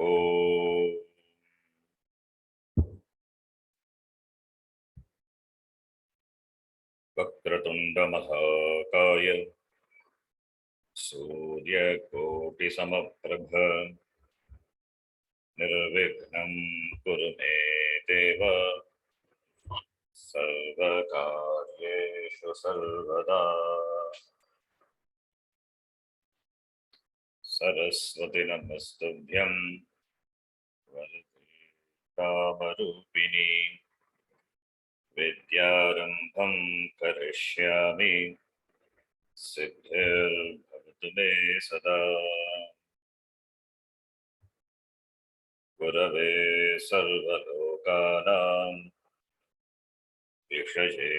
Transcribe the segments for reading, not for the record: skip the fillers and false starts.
ॐ वक्रतुण्डमहाकाय सूर्यकोटिसमप्रभ निर्विघ्नं कुरु मे देव सर्वकार्येषु सर्वदा। सरस्वती नमस्तुभ्यं वरदे कामरूपिणी विद्यारम्भं करिष्यामि सिद्धिर्भवतु मे सदा। गुरवे सर्वलोकानां विषये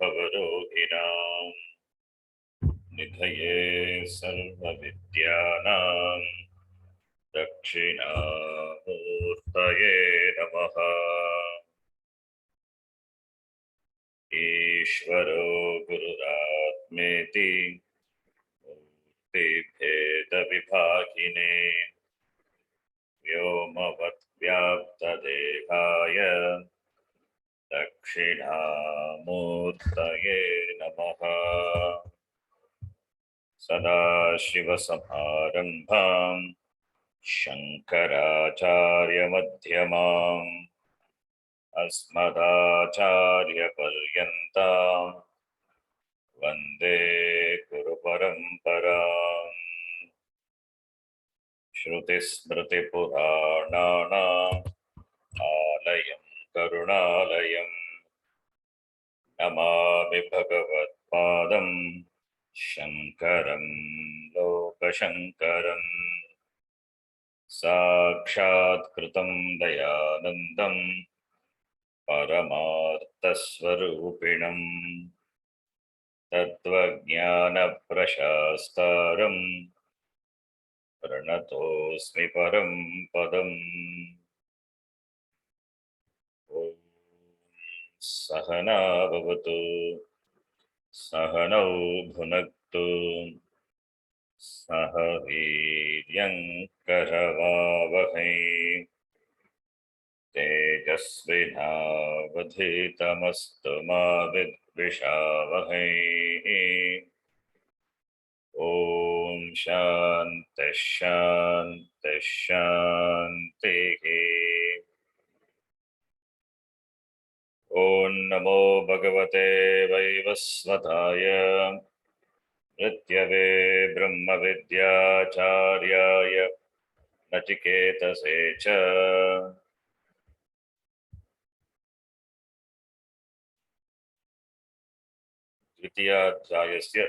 भवरोगिणां निधये सर्वविद्यानां दक्षिणामूर्तये नमः। ईश्वरो गुरुरात्मेति मूर्तिभेदविभागिने व्योमवद्व्याप्तदेहाय दक्षिणामूर्तये नमः। सदाशिवसमारम्भां शङ्कराचार्यमध्यमाम् अस्मदाचार्यपर्यन्तां वन्दे गुरुपरम्पराम्। श्रुतिस्मृतिपुराणानाम् आलयं करुणालयं नमामि भगवत्पादं शङ्करं लोकशङ्करम्। साक्षात्कृतं दयानन्दं परमार्थस्वरूपिणं तत्त्वज्ञानप्रशास्तारं प्रणतोऽस्मि परं पदम्। ॐ सहना भवतु सहनौ भुनक्तु सह वीर्यङ्करवावहै तेजस्विनावधीतमस्तु मा विद्विषावहै। ॐ शान्तिः शान्तिः शान्तिः। ॐ नमो भगवते वैवस्वताय मृत्यवे ब्रह्मविद्याचार्याय नचिकेतसे च द्वितीयाध्यायस्य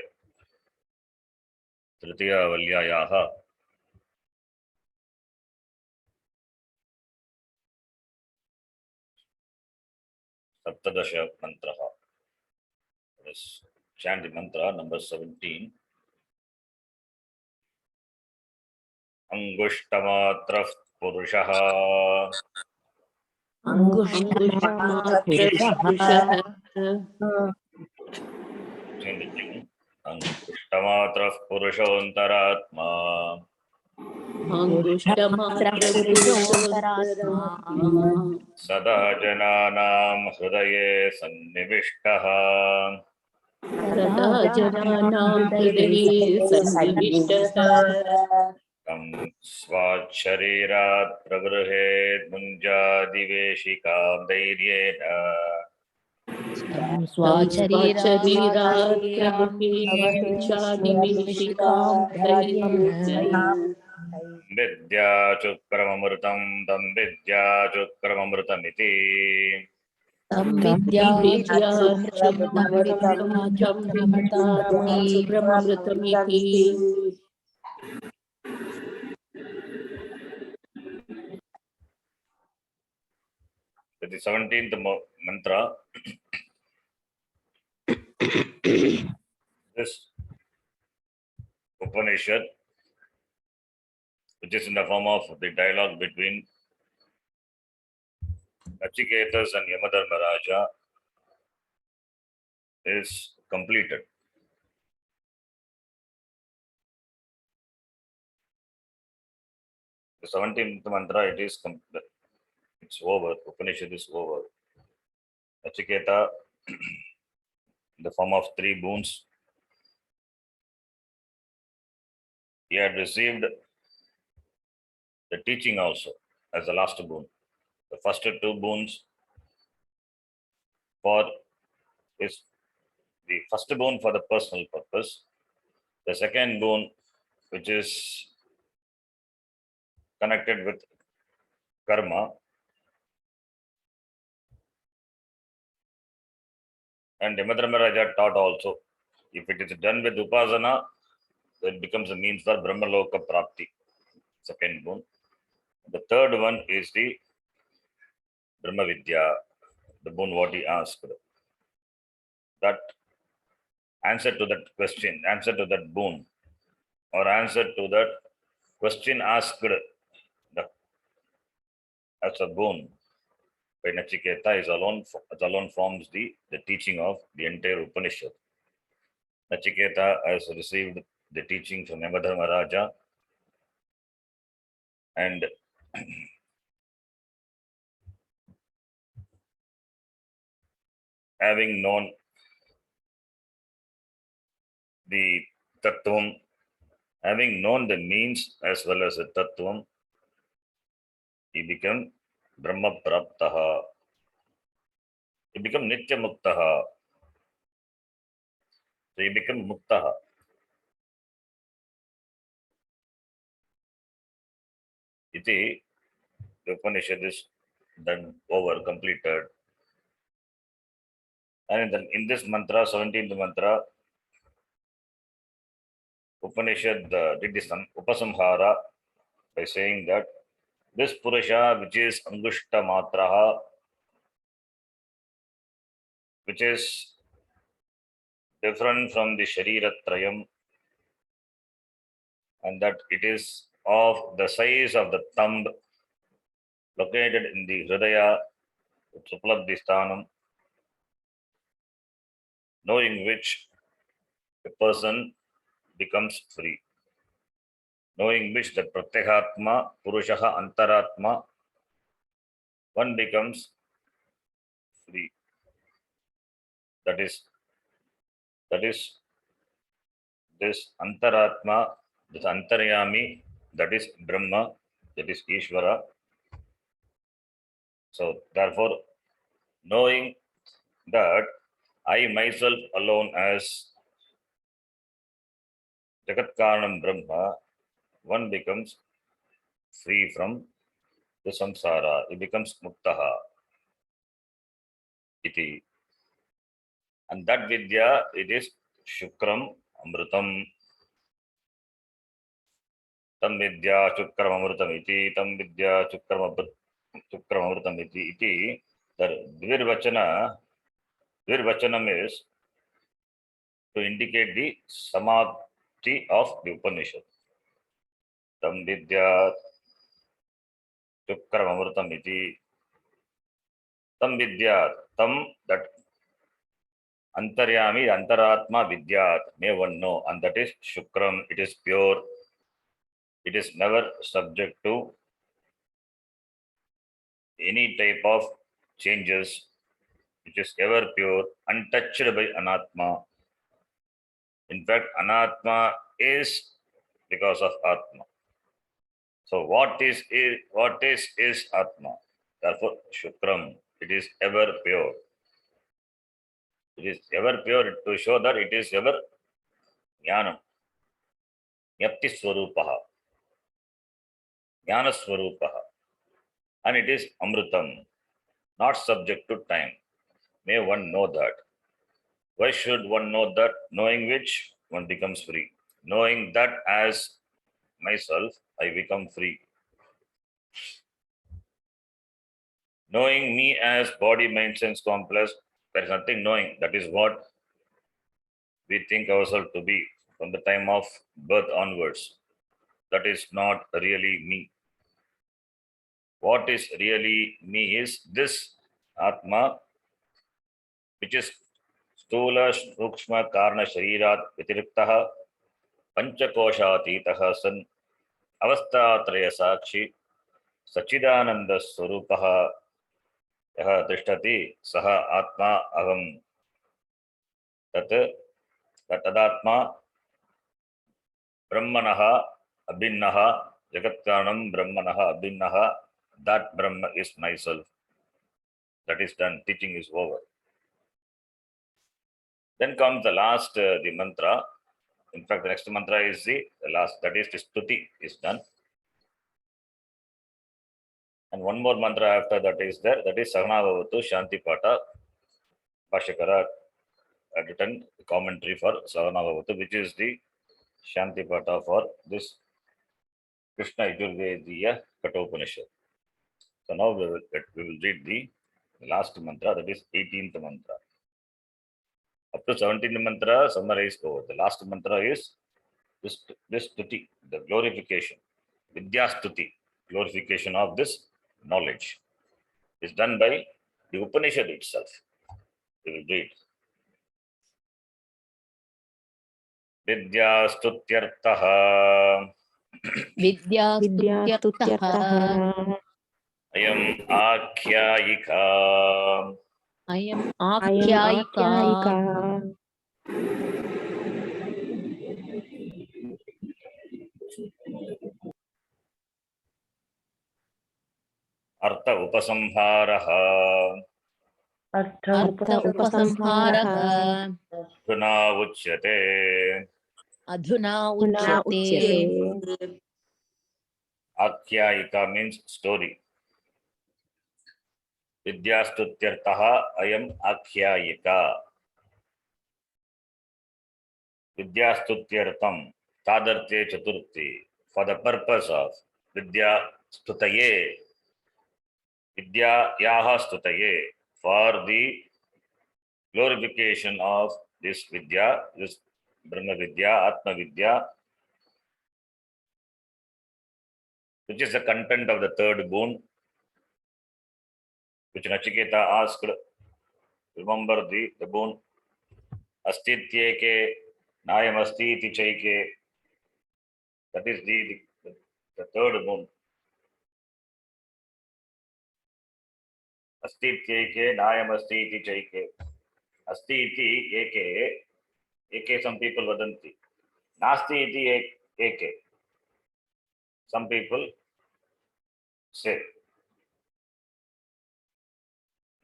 तृतीयावल्यायाः सप्तदश मन्त्रः। Chant the mantra number 17. Angushtamatra Purushah Angushtamatra Purushantaratma Sada Jananam Hridaye Sannivishtaha Tam Swacharirat Prabruhed Munjadiveshikam Dairyena Vidya Chukramamrutam Tam Vidya Chukramamrutamiti With the 17th mantra, this Upanishad, which is in the form of the dialogue between Nachiketas and Yamadharmaraja, is completed. the 17th mantra, it's over. Upanishad is over. Nachiketa, in the form of three boons, he had received the teaching also as the last boon. The first two boons for is the first boon for the personal purpose. The second boon, which is connected with karma, and Yamadharmaraja taught also, if it is done with upasana, it becomes a means for Brahmaloka Prapti. Second boon. The third one is the Brahma Vidya, the boon what he asked. That answer to that question, answer to that boon, or answer to that question asked as a boon by Nachiketa is alone forms the teaching of the entire Upanishad. Nachiketa has received the teaching from Yamadharmaraja, and having known the Tattvam, having known the means as well as the Tattvam, he became Brahma Praptaha. He became Nitya Muktaha. So he became Muktaha. Iti, the Upanishad is done over, completed. And in this mantra, 17th mantra, Upanishad did this Upasamhara by saying that this Purusha, which is Angushta Matraha, which is different from the Shariratrayam, and that it is of the size of the thumb, located in the Hridaya, Suplabdhi Sthanam, knowing which a person becomes free. Knowing which the Pratyahatma, Purushaha, Antaratma, one becomes free. That is this Antaratma, this Antaryami, that is Brahma, that is Ishvara. So therefore, knowing that I myself alone as Jagat Karanam Brahma, one becomes free from the samsara. It becomes muktaha. Iti. And that vidya, it is shukram amrutam. Tam vidya shukram amrutam iti. Tam vidya shukram amrutam iti. The Dvirvachanam is to indicate the samadhi of the Upanishad. Tam vidya shukram amrutam iti. Tam vidya, tam, that Antaryami, Antaratma Vidyat, may one know, and that is Shukram, it is pure, it is never subject to any type of changes, which is ever pure, untouched by Anatma. In fact, Anatma is because of Atma. So what is Atma? Therefore, Shukram, it is ever pure. It is ever pure to show that it is ever Jnanam. Yapti Swarupaha. Jnana Swarupaha. And it is Amrutam, not subject to time. May one know that. Why should one know that? Knowing which one becomes free. Knowing that as myself, I become free. Knowing me as body, mind, sense complex, there is nothing knowing. That is what we think ourselves to be from the time of birth onwards. That is not really me. What is really me is this Atma, which is Stula, Sukshma, Karna, Sharirat, Vitiriktaha, Panchakoshatitaha San, अवस्थात्रय साक्षी सच्चिदानंद स्वरूपः यः तिष्ठति सः आत्मा अहं तदात्मा ब्रह्मणः अभिन्नः जगत्कारणं ब्रह्मणः अभिन्नः. That Brahma is myself. That is done. Teaching is over. Then comes the last, the mantra. In fact, the next mantra is the last. That is the stuti is done. And one more mantra after that is there. That is Sahana Bhavatu Shanti Pata. Bhashyakara had written the commentary for Sahana Bhavatu, which is the Shanti Pata for this Krishna Yajurvediya Kaṭhopaniṣat. So now we will read the last mantra, that is 18th mantra. Up to 17th mantra summarized over. The last mantra is this stuti, the glorification, Vidya Stuti, glorification of this knowledge, is done by the Upanishad itself. We will read. Vidya Stutyartaha Vidyastutyartah Ayam Akhyayika Ayam Akhyayika Artha Upasamharaha Artha Upasamharaha Adhuna Uchyate. Adhuna Uchyate. Akhyayika means story. Vidyastutyartaha ayam akhyayika. Vidyastutyartam tadartye chaturthi. For the purpose of Vidya Stutaye, Vidya Yaha Stutaye, for the glorification of this Vidya, this Brahma Vidya, Atma Vidya, which is the content of the third boon, which Nachiketa asked. Remember the boon. Astityeke Nayam Astiti Chaike. That is the third boon. Astityeke Nayam Astiti Chaike. Astiti Eke. Eke some people vadanti. Nasti iti eke. Some people say.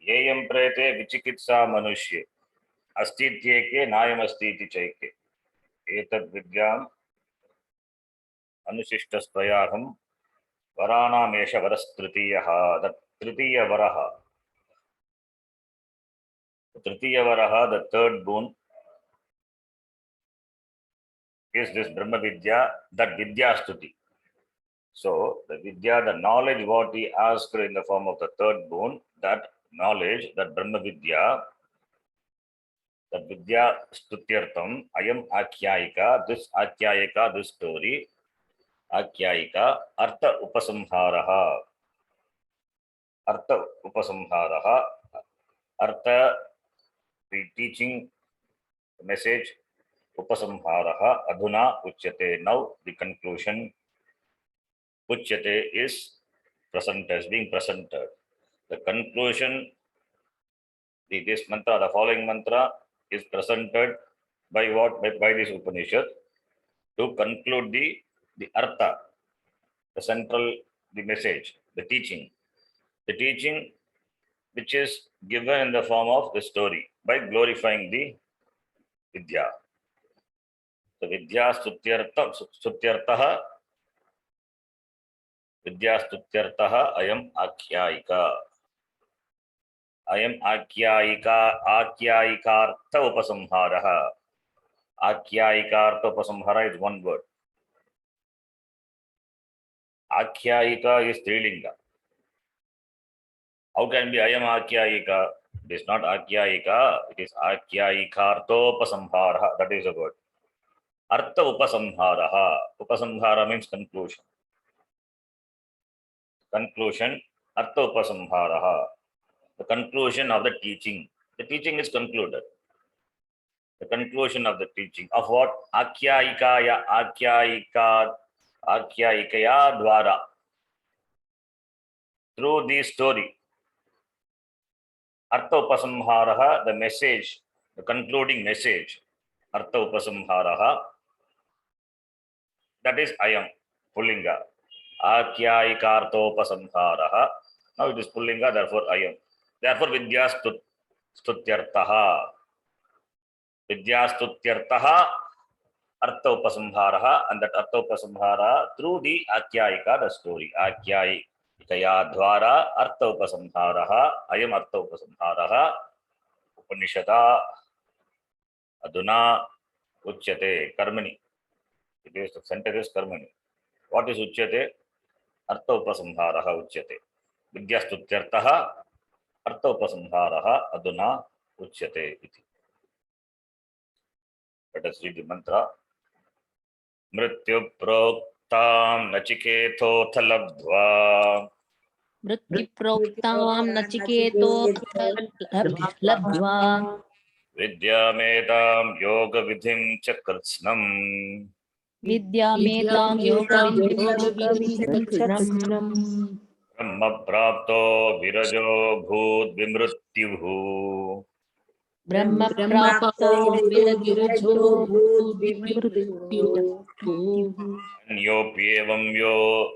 Yeyam prete vichikitsa manushye. Astityeke Nayam Astiti Chaike. Etad vidyam Anushishtastvayaham Varanamesha Varastritiyaha. The Tritiya Varaha. Tritiya Varaha, the third boon, is this Brahma Vidya, that Vidya Stuti. So, the Vidya, the knowledge what he asked in the form of the third boon, that knowledge, that Brahma Vidya, that Vidya Stutyartam, Ayam Akhyayika, this story, Akhyayika, Artha Upasamharaha. Artha Upasamharaha. Artha, the teaching, the message, Upasamharaha, Adhuna Uchyate. Now, the conclusion. Uchyate is presented, being presented. The conclusion, this mantra, the following mantra, is presented by what? By this Upanishad to conclude the artha, the central, the message, the teaching. The teaching which is given in the form of the story by glorifying the Vidya. The Vidya Stutyartaha Vidyastutyartaha ayam akhyayika. Ayam akhyaikartha upasamharaha. Akhyaikartha upasamhara is one word. Akhyayika is Strilinga. How can be ayam akhyayika? It is not akhyayika, it is akhyaikarthopasamharaha. That is the word. Artha upasamharaha. Upasamhara means conclusion. Conclusion, Artha upasamharaha. The conclusion of the teaching. The teaching is concluded. The conclusion of the teaching of what? Akhyayikaya, Akhyayika, Akhyayikaya dvara. Through the story, Artha Upasamharaha, the message, the concluding message, Artha Upasamharaha, that is Ayam, Pullinga. Akhyayikarthopasamharaha. Now it is Pullinga, therefore Ayam. Therefore Vidyastutyartaha. Vidyastutyartaha Artha Upasamharaha, and that Artha Upasamhara through the Akhyayika, the story. Akhyayikaya dvara Artha Upasamharaha, Ayam Artha Upasamharaha, Upanishata Aduna Uchyate Karmani. It is the sentence is Karmani. What is Uchyate? Artha Upasamharaha Uchyate. Vidyastutyartaha Artha Upasamharaha Aduna Uchyate. Let us read the mantra. Mrityu proktam nachiketo thalabdva. मृत्युप्रोक्तां नचिकेतो लब्ध्वा Vidyamedam yoga vidhim cha kritsnam. विद्यामेतां योगविद्यां Brahma prapto virajo bhut vimrutyuhu. ब्रह्मप्राप्तो विरजो भूद्विमृत्युः Anyopyevam yo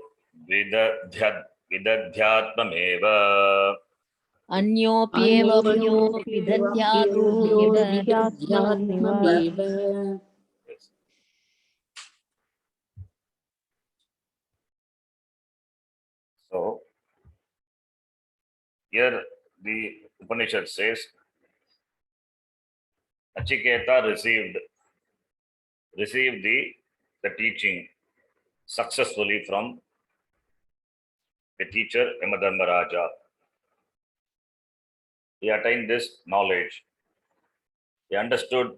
vidadhyatmameva. अन्योप्येवं yo विदध्यात्ममेव So here the Upanishad says Nachiketa received the teaching successfully from the teacher Yamadharmaraja. He attained this knowledge. He understood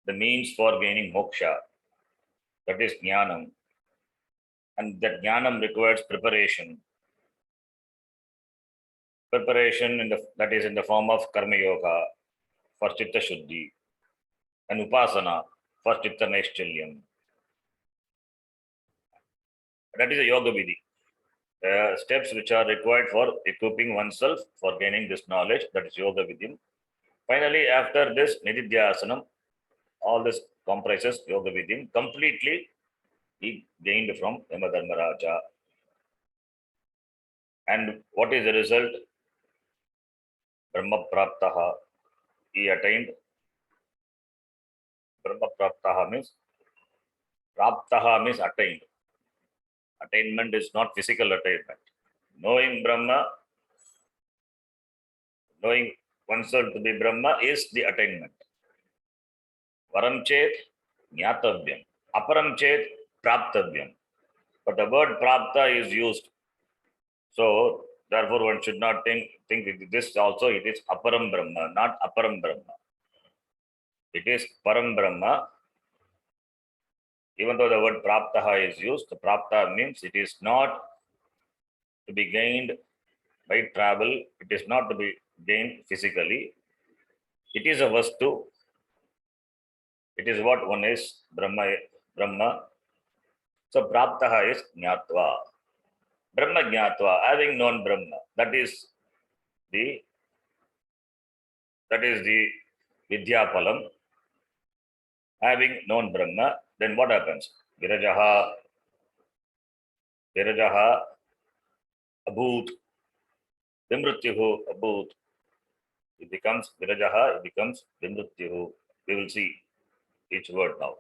the means for gaining moksha, that is jnanam. And that jnanam requires preparation. Preparation that is in the form of karma yoga for chitta shuddhi, and upasana for chitta naishchalyam. That is a yoga vidhi. Steps which are required for equipping oneself for gaining this knowledge, that is yoga vidhi. Finally, after this nididhyasanam, all this comprises yoga vidhi. Completely he gained from Yamadharmaraja. And what is the result? Brahma praptaha. He attained. Brahma praptaha means praptaha means attained. Attainment is not physical attainment. Knowing Brahma, knowing oneself to be Brahma is the attainment. Varam chet jnatavyam. Aparam chet praptavyam. But the word prapta is used. So therefore one should not think this also it is aparam Brahma, not aparam Brahma. It is param Brahma. Even though the word praptaha is used, the prapta means it is not to be gained by travel. It is not to be gained physically. It is a vastu. It is what one is, Brahma. So praptaha is jnatva. Brahma jnatva, having known Brahma. That is the Vidyapalam. Having known Brahma, then what happens? Virajaha abhut, vimrutyuhu abhut. It becomes Virajaha, it becomes vimrutyuhu. We will see each word now.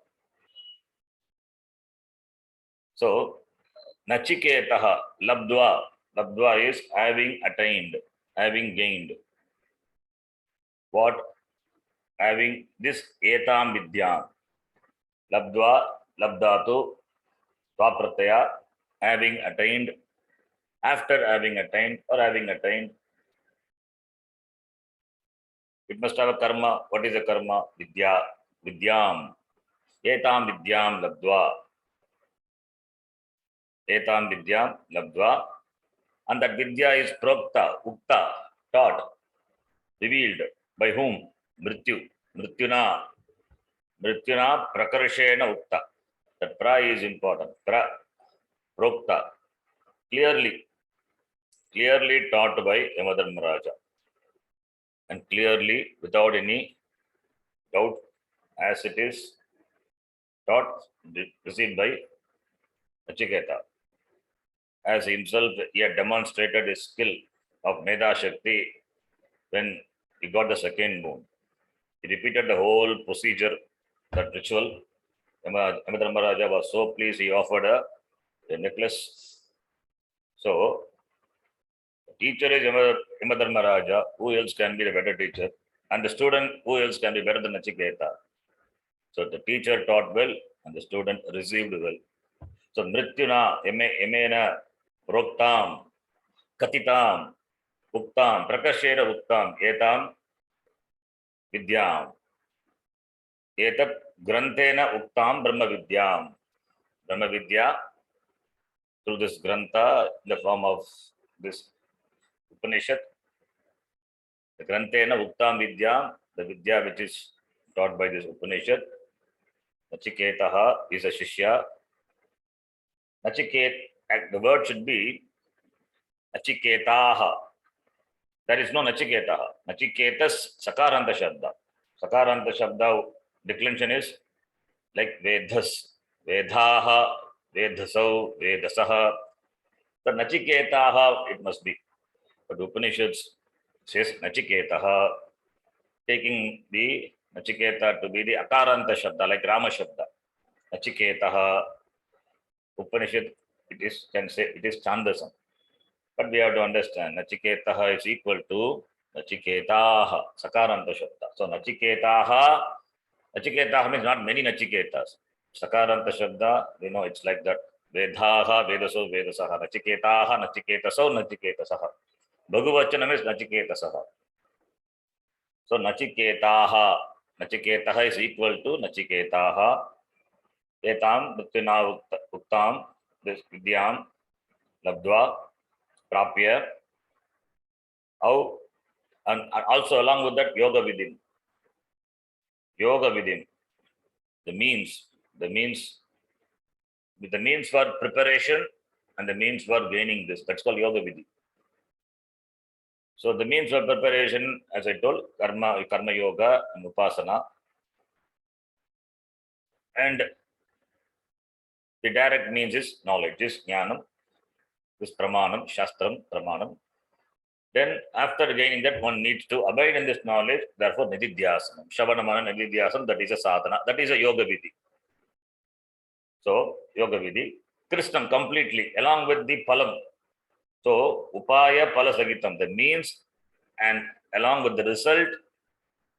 So, Nachiketaha, labdva is having attained, having gained. What? Having this etam vidyam. Labdva, labdatu, swapratyaya, having attained, after having attained or having attained. It must have a karma. What is a karma? Vidyam. Etam vidyam labdva. Etam vidyam labdva. And that vidya is prokta, ukta, taught, revealed. By whom? Mrityuna prakarshena ukta. That pra is important. Pra, prokta, clearly taught by Yamadharmaraja, and clearly without any doubt, as it is taught, received by Nachiketa. As himself, he had demonstrated his skill of Meda Shakti when he got the second moon. He repeated the whole procedure, that ritual. Yamadharmaraja was so pleased, he offered a necklace. So, the teacher is Yamadharmaraja. Who else can be the better teacher? And the student, who else can be better than Nachiketa? So, the teacher taught well, and the student received well. So, Mrityuna, Emena, Proktam, Katitam, Uktam, Prakashera Uktam, Etam, Vidyam. Etat Grantena Uktam Brahma Vidyam. Brahma Vidya, through this Grantha, in the form of this Upanishad, the Grantena Uktam Vidyam, the Vidya which is taught by this Upanishad. Nachiketaha is a Shishya. Nachiket, the word should be Nachiketaha. There is no Nachiketaha. Nachiketas Sakaranta Shabda. Sakaranta Shabda declension is like Vedhas, Vedhaha, Vedhasau, Vedasaha. The Nachiketaha it must be. But Upanishads says Nachiketaha, taking the Nachiketa to be the Akaranta Shabda, like Rama Shabda. Nachiketaha, Upanishad, it is, can say, it is Chandasam. But we have to understand, Nachiketaha is equal to Nachiketaha, Sakaranta Shabda. So Nachiketaha means not many Nachiketas. Sakaranta Shabda, we know it's like that. Vedhaha, Vedaso, Vedasaha, Nachiketaha, Nachiketaso, Nachiketasaha. Bhagavachanam is Nachiketasaha. So Nachiketaha is equal to Nachiketaha. Etam Mrityuna Uktam, this Vidyam, Labdva, Prapya. How? And also along with that, Yoga Vidin. Yoga Vidin. The means for preparation and the means for gaining this. That's called Yoga Vidhi. So the means for preparation, as I told, Karma Yoga and Upasana. And the direct means is knowledge, is Jnanam, this Pramanam, Shastram, Pramanam. Then after gaining that, one needs to abide in this knowledge, therefore Nididhyasanam. Shavanamana Nididhyasana, that is a sadhana, that is a Yoga Vidhi. So, Yoga Vidhi, Krishnam completely, along with the Palam. So, Upaya Pala Sagitam, the means and along with the result,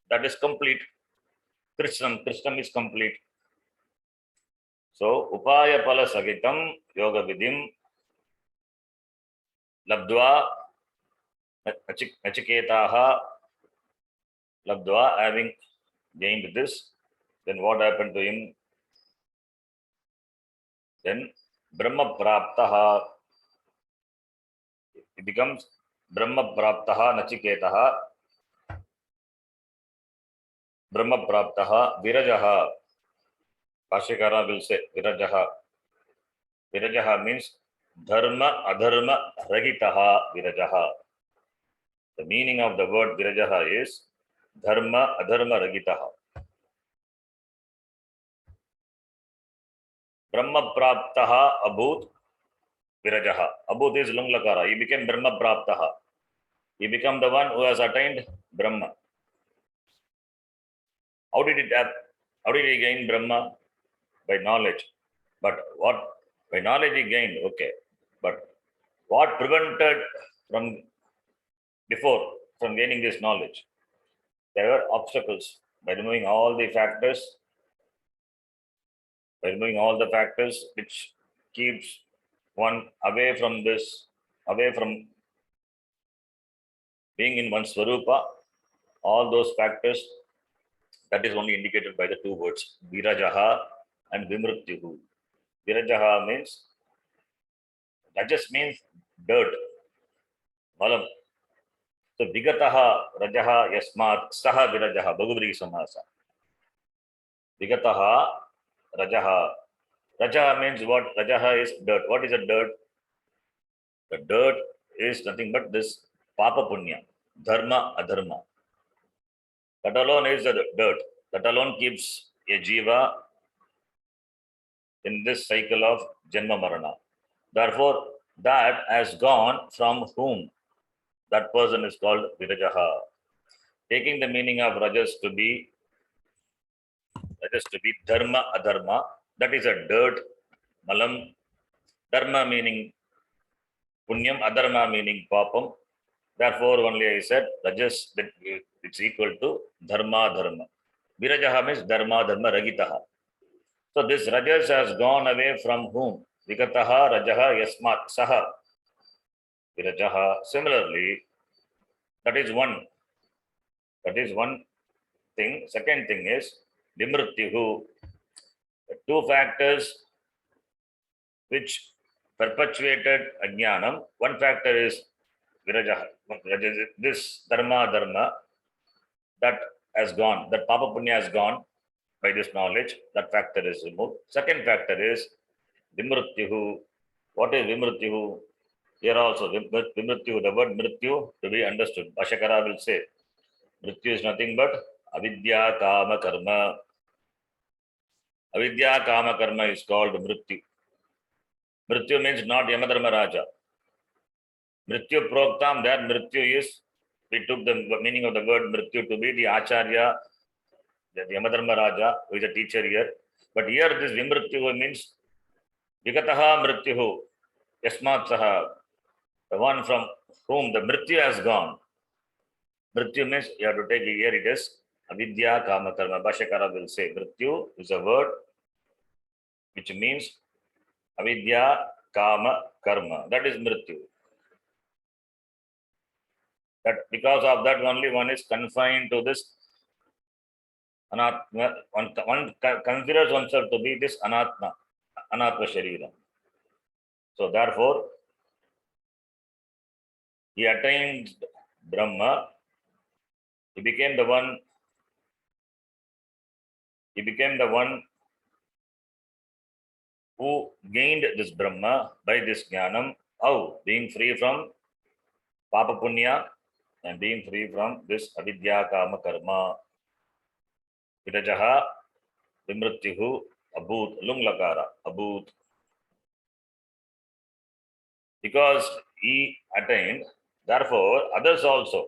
that is complete. Krishnam is complete. So, Upaya Pala Sagitam, Yoga Vidhim, Labdva, Nachiketaha, Labdva, having gained this, then what happened to him? Then Brahma Praptaha, it becomes Brahma Praptaha Nachiketaha, Brahma Praptaha Virajaha. Bhashyakara will say Virajaha. Virajaha means Dharma Adharma Ragitaha Virajaha. The meaning of the word Virajaha is Dharma Adharma Ragitaha. Brahma Praptaha Abhut Virajaha. Abhut is Lunglakara. He became Brahma Praptaha. He became the one who has attained Brahma. How did he gain Brahma? By knowledge. But what? By knowledge he gained, okay. But what prevented from gaining this knowledge? There were obstacles. By removing all the factors which keeps one away from being in one's Swarupa, all those factors, that is only indicated by the two words, Virajaha and Vimrutyuhu. Virajaha means, that just means dirt, malam. So Vigataha Rajaha Yasmat Saha Virajaha, Bhagavri Samasa. Vigataha Rajaha, Raja means what? Rajaha is dirt. What is a dirt? The dirt is nothing but this papa punya, dharma, adharma. That alone is the dirt. That alone keeps a jiva in this cycle of Janma Marana. Therefore, that has gone from whom that person is called Virajaha. Taking the meaning of Rajas to be Dharma Adharma, that is a dirt, Malam, Dharma meaning Punyam, Adharma meaning Papam. Therefore, only I said Rajas that it's equal to Dharma Dharma. Virajaha means Dharma Dharma Ragitaha. So this Rajas has gone away from whom? Vikataha Rajaha Yasmat Saha Virajaha. Similarly, that is one. That is one thing. Second thing is Vimrittihu. The two factors which perpetuated Ajnanam. One factor is Virajaha. This Dharma that has gone, that Papa Punya has gone by this knowledge. That factor is removed. Second factor is Vimrittihu. What is Vimrittihu? Here also, Vimrittihu, the word Mrityu to be understood. Bhashakara will say, Mrityu is nothing but Avidya Kama Karma. Avidya Kama Karma is called Mrityu. Mrityu means not Yamadharma Raja. Mrityu Proktam, that Mrityu is, we took the meaning of the word Mrityu to be the Acharya, the Yamadharma Raja, who is a teacher here. But here this Vimrityu means Vikataha Mrityuhu, Yasmat Saha, the one from whom the Mrityu has gone. Mrityu means you have to take it here, it is Avidya Kama Karma. Bhashakara will say Mrityu is a word which means Avidya Kama Karma. That is Mrityu. That because of that only one is confined to this Anatma. One considers oneself to be this Anatma Sharira. So therefore, he attained Brahma. He became the one who gained this Brahma by this Jnanam. How? Being free from Papa Punya and being free from this Avidya Kama Karma. Virajaha, Vimrittihu, Abhut, Lunglakara, Abhut. Because he attained, therefore, others also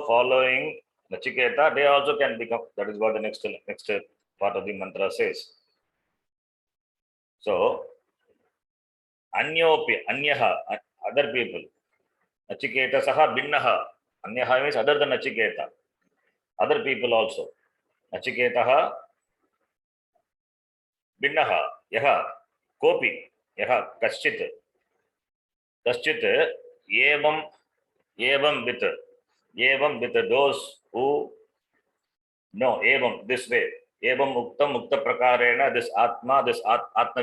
following Nachiketa, they also can become. That is what the next part of the mantra says. So, Anyopi, Anyaha, other people. Nachiketa Saha Binnaha. Anyaha means other than Nachiketa. Other people also. Nachiketaha Binnaha. Yaha Kopi. Yaha Kaschit. Kaschit Evam with those who know Evam this way. Evam Mukta Prakarena, this Atma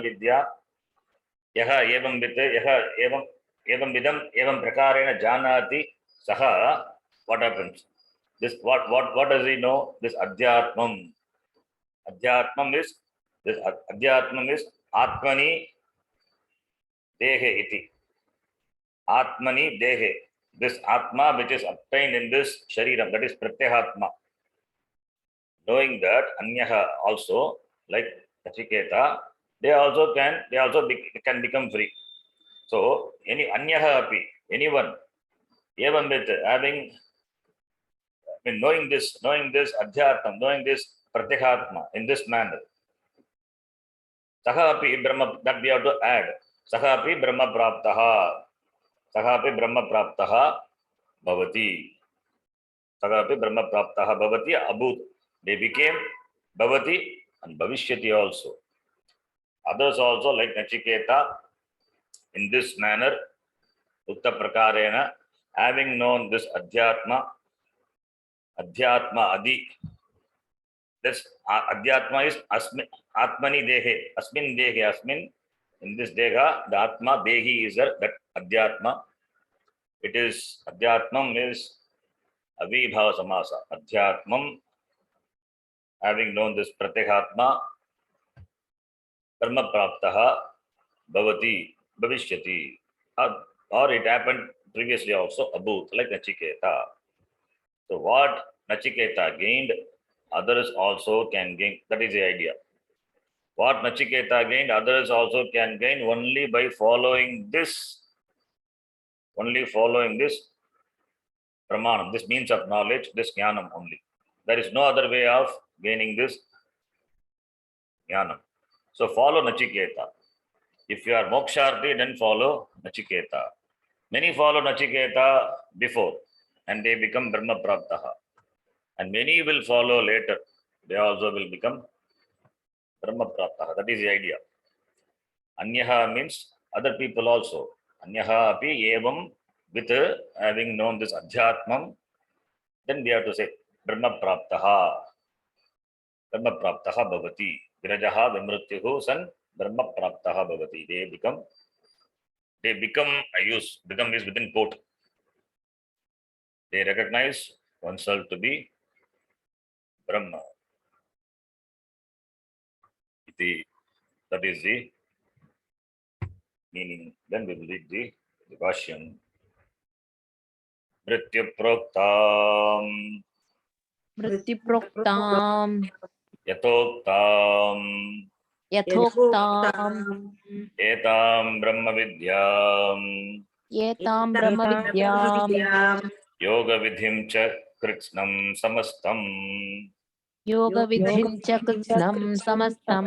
Vidya. Yaha Evam with Yaha Evam Vidam Evam Prakarena Janati Saha. What happens? This what does he know? This Adhyatmam. Adhyatmam is Atmani Dehe iti. Atmani Dehe. This Atma which is obtained in this Shariram, that is Pratyahatma. Knowing that Anyaha also, like Nachiketa, they also can become free. So any Anyaha api, anyone, even with having knowing this Adhyatma, knowing this Pratyahatma in this manner. Saha api Brahma, that we have to add. Saha api Brahma Praptaha. Saha api Brahma Praptaha Bhavati. Saha api Brahma Praptaha Bhavati Abhut. They became Bhavati and Bhavishyati also. Others also like Nachiketa in this manner, Utta Prakarena, having known this Adhyatma Adi. This Adhyatma is Atmani Dehe, Asmin Dehe, Asmin. In this Deha, the Atma Dehi is that Adhyatma. It is Adhyatmam is Avibhava Samasa. Adhyatmam, having known this Pratyahatma, Brahma Praptaha Bhavati Bhavishyati. Or it happened previously also, Abhut, like Nachiketa. So what Nachiketa gained, others also can gain. That is the idea. What Nachiketa gained, others also can gain only by following this, pramanam, this means of knowledge, this jnanam only. There is no other way of gaining this jnanam. So follow Nachiketa. If you are moksharthi, then follow Nachiketa. Many follow Nachiketa before and they become Brahma Praptaha. And many will follow later. They also will become Brahma Praptaha. That is the idea. Anyaha means other people also. Anyaha api evam, with having known this Adhyatmam, then we have to say Brahma Praptaha. Brahma Praptaha Bhavati. Virajaha Vimrutyuhu san Brahma Praptaha Bhavati. They become, I use become is within quote. They recognize oneself to be Brahma. That is the meaning. Then we will read the Bhashyam. Mrityu Proktam Mrityu-proktam Yatoktam Yathoktam Etam Brahma Vidyam Yetam Brahma-vidyam Yoga Vidhim Cha Kritsnam Samastam Yoga-vidhim cha krishnam samastam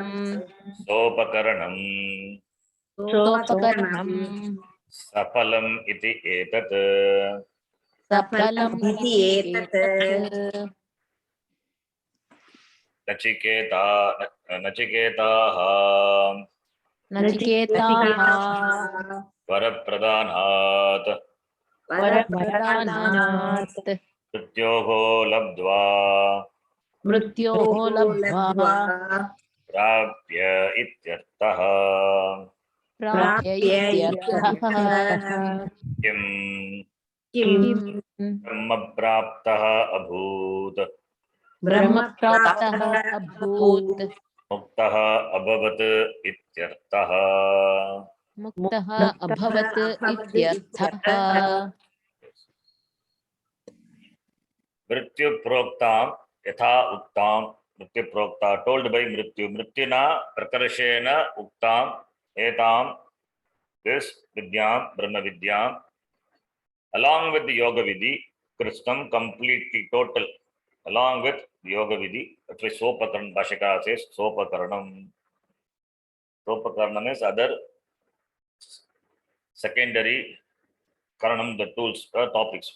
Sopakaranam Sopakaranam Sapalam iti etat Sapalam iti etat Nachiketaha Nachiketaha Varapradhanat Varapradhanat Mrityoho Labdva Mrityoho labdva Prapya Ityartaha Prapya ityarthah Kim Kim Brahma Praptaha Abhut Brahma praptah abhut Muktaha Abhavat Ityartaha. Muktah abhavat ityarthah Mrityu Proktam Yatha Uktam. Mrityu Prokta, told by Mrityu. Mrityuna Prakarshena Uktam Etam, this Vidyam, Brahma Vidyam, along with the Yoga Vidhi, Krishnam, completely total, along with the Yoga Vidhi, that is Sopakaran, Bhashaka says Sopakaranam. Sopakaranam is other secondary Karanam, the tools, topics.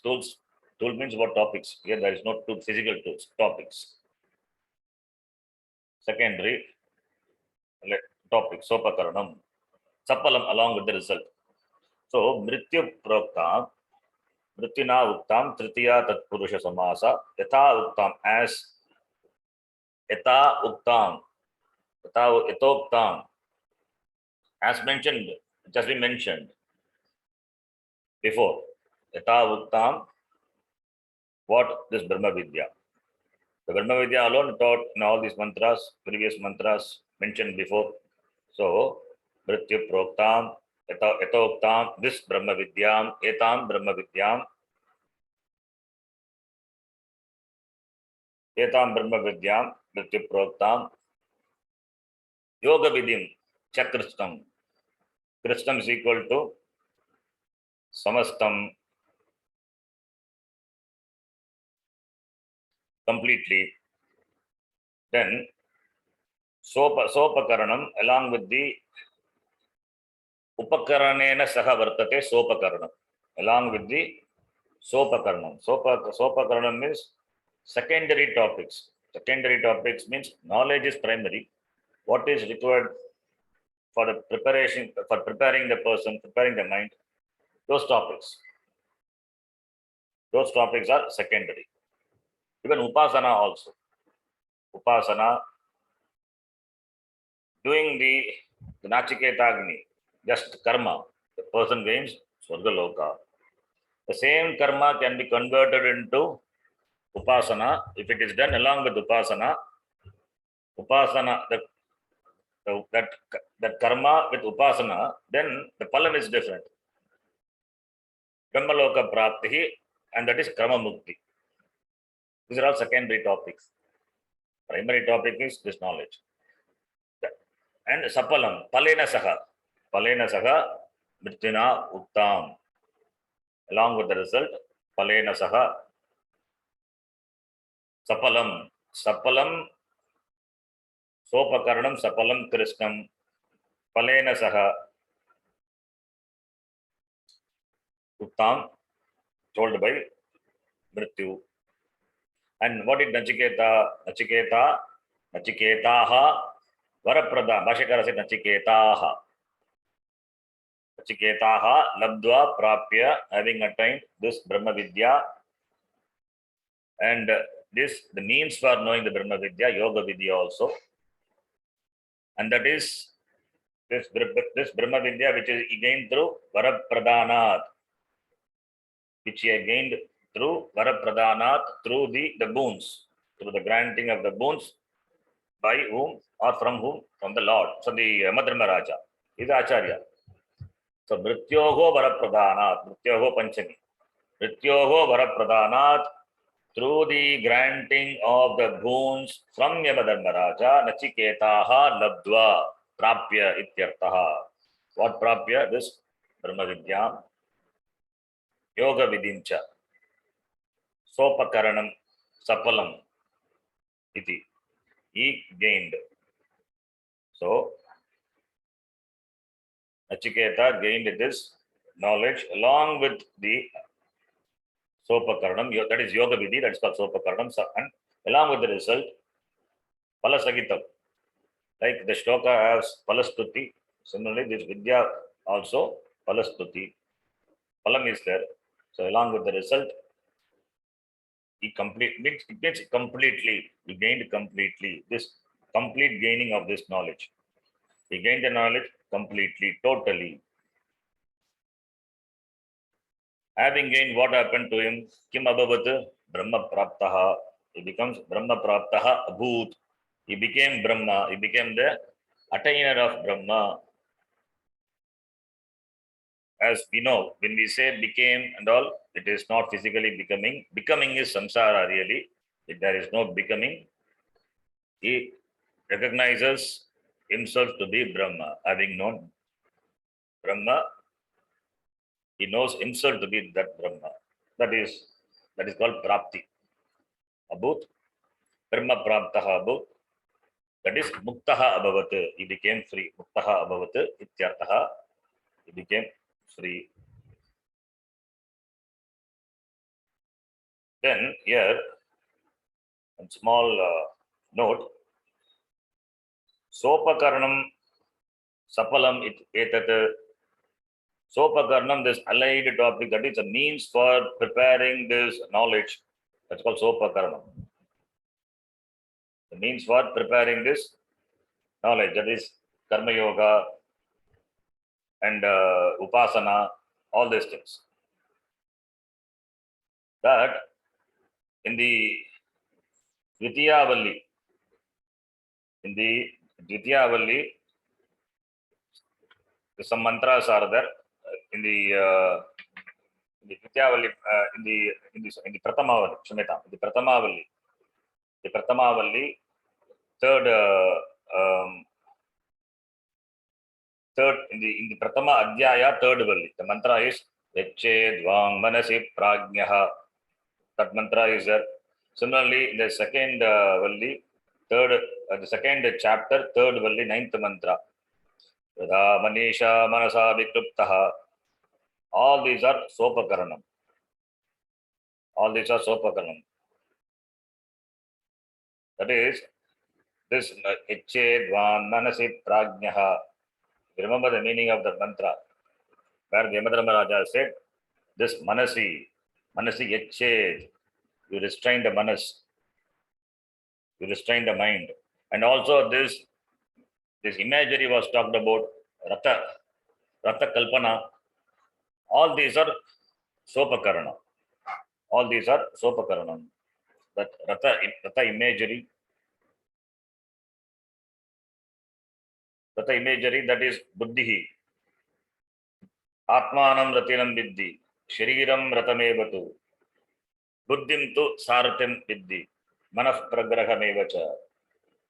Tool means what topics? Here there is no tool, physical tools, topics. Secondary topic, Sopakaranam. Sapalam, along with the result. So, Mrityu Proktam, Mrityuna Uktam, Tritiya Tatpurusha Samasa, Yatha Uktam, as Yatha Uktam, Yatoktam, as mentioned, it has been mentioned before. Yatha Uktam, what this Brahma Vidya? The Brahma Vidya alone taught in all these mantras, previous mantras mentioned before. So, Mrityu Proktam, Yatoktam, this Brahma Vidyam, Etam Brahma Vidyam, Etam Brahma Vidyam, Mrityu Proktam, Yoga Vidhim, Chakristam. Kristam is equal to Samastam, completely. Then Sopakaranam, along with the Upakaranena Saha Vartate Sopakaranam, along with the Sopakaranam. Sopakaranam means secondary topics. Secondary topics means knowledge is primary. What is required for the preparation, for preparing the person, preparing the mind, those topics. Those topics are secondary. Even Upasana also. Upasana, doing the Nachiketagni, just karma, the person gains Swargaloka. The same karma can be converted into Upasana if it is done along with Upasana. Upasana, the So that karma with upasana, then the phalam is different. Brahmaloka prapti, and that is krama mukti. These are all secondary topics. Primary topic is this knowledge. And sapalam, palena saha, mritina uttam. Along with the result, palena saha, sapalam, sopakaranam, sapalam krishnam, palena saha, uttam, told by mrityu. And what did Nachiketaha, Varaprada, Bhashakara said Nachiketaha. Nachiketaha, Labdva, Prapya, having attained this Brahma Vidya. And the means for knowing the Brahma Vidya, Yoga Vidya also. And that is this Brahma Vidya which is gained through Varapradhanat, which he gained through Varapradhanat, through the boons, through the granting of the boons. By whom or from whom? From the Lord, from the Madharmaraja. Is Acharya. So Mrityoho Varapradhanat, Mrityoho Panchami. Mrityoho Varapradhanat, through the granting of the boons from Yamadharmaraja, Nachiketaha Labdva, Prapya Ityartaha. What Prapya? This Brahma Vidya, Yoga Vidincha, Sopakaranam, Sapalam, Iti. He gained. So, Nachiketa gained this knowledge along with the Sopakaranam, that is Yoga Vidhi, that is called Sopakaranam, and along with the result, Palasagitam. Like the shloka has Palastuti, similarly, this Vidya also Palastuti. Palam is there. So, along with the result, it means completely, he gained completely, this complete gaining of this knowledge. He gained the knowledge completely, totally. Having gained, what happened to him? Kim abhavat? Brahma praptaha. He becomes Brahma praptaha abhut. He became Brahma. He became the attainer of Brahma. As we know, when we say became and all, it is not physically becoming. Becoming is samsara really. If there is no becoming, he recognizes himself to be Brahma. Having known Brahma, he knows himself to be that Brahma. That is called prapti. Abhut, Brahma praptaha abhut. That is muktaha abhavat. He became free. Muktaha abhavat ityartaha. He became free. Then here, a small note. Sopakaranam sapalam etat. Sopakaranam, this allied topic, that is a means for preparing this knowledge. That's called Sopakaranam. The means for preparing this knowledge, that is Karma Yoga and Upasana, all these things. That in the Dvitiyavalli, some mantras are there in the Dvitiyavalli, in the Pratamavalli, Kshamita, the Pratamavalli, third in the Pratama Adhyaya, third Valli. The mantra is Yache Dvang Manasi Prajnaha. That mantra is there. Similarly, in the second Valli, the second chapter, third Valli, ninth mantra. Yada Manisha Manasa Vikruptaha. All these are Sopakaranam. That is, this Yache Dvang Manasi Prajnaha. Remember the meaning of the mantra, where Yamadharmaraja said, this manasi yached, you restrain the manas, you restrain the mind. And also this imagery was talked about, Ratha Kalpana. All these are Sopakarana. That Ratha imagery, Tata imagery, that is buddhihi. Atmanam ratinam viddhi. Shariram ratamevatu. Buddhim tu saratim viddhi. Manah pragrahamevacha.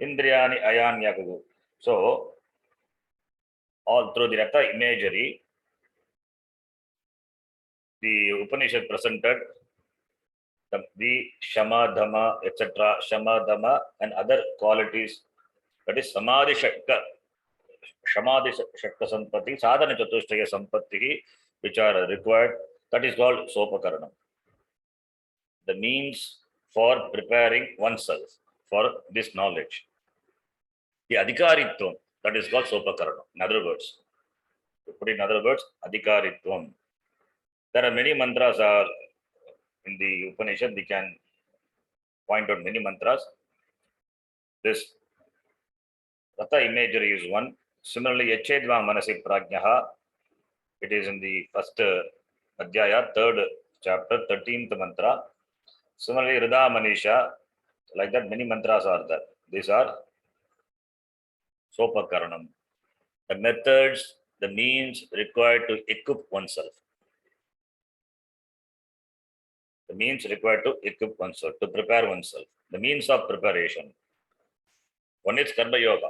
Indriyani ayanyaku. So, all through the Ratha imagery, the Upanishad presented the Shama, Dhamma, etc., Shama, Dhamma, and other qualities. That is Samadhi Shakka, Samadhi Shakka Sampatti, Sadhana Chatushtaya Sampatti, which are required. That is called Sopakaranam. The means for preparing oneself for this knowledge. The Adhikaritvam, that is called Sopakaranam. In other words, to put in other words, Adhikaritvam. There are many mantras are in the Upanishad. We can point out many mantras. This Ratha imagery is one. Similarly, Yachedva Manasi Prajnaha, it is in the first Adhyaya, third chapter, 13th mantra. Similarly, Rida Manisha, like that, many mantras are there. These are Sopakaranam. The methods, the means required to equip oneself. The means required to equip oneself, to prepare oneself. The means of preparation. One is Karma Yoga.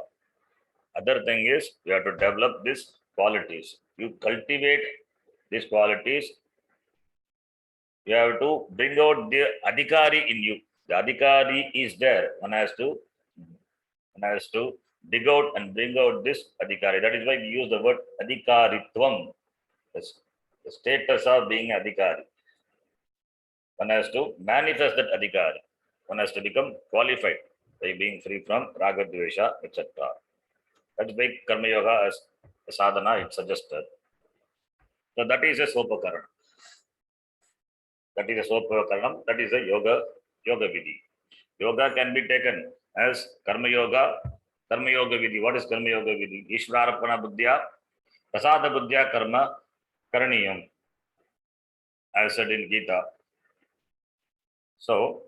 Other thing is you have to develop these qualities. You cultivate these qualities. You have to bring out the adhikari in you. The adhikari is there. One has to dig out and bring out this adhikari. That is why we use the word adhikaritvam. The status of being adhikari. One has to manifest that adhikari. One has to become qualified by being free from raga, dvesha, etc. That's why Karma Yoga as a sadhana is suggested. So that is a Sopakaranam. That is a Sopakaranam. That is a yoga vidhi. Yoga can be taken as Karma Yoga vidhi. What is Karma Yoga vidhi? Ishvarapana buddhya, prasada buddhya karma karaniyam, as said in Gita. So,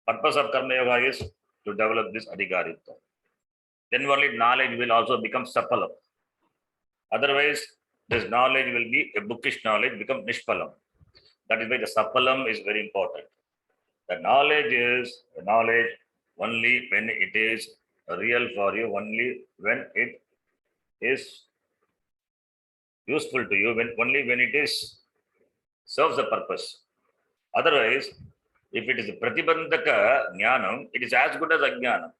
purpose of Karma Yoga is to develop this adhikaritva. Then only knowledge will also become sapalam. Otherwise, this knowledge will be a bookish knowledge, become nishpalam. That is why the sapalam is very important. The knowledge is the knowledge only when it is real for you, only when it is useful to you, only when it is serves the purpose. Otherwise, if it is a pratibandhaka jnanam, it is as good as ajnanam.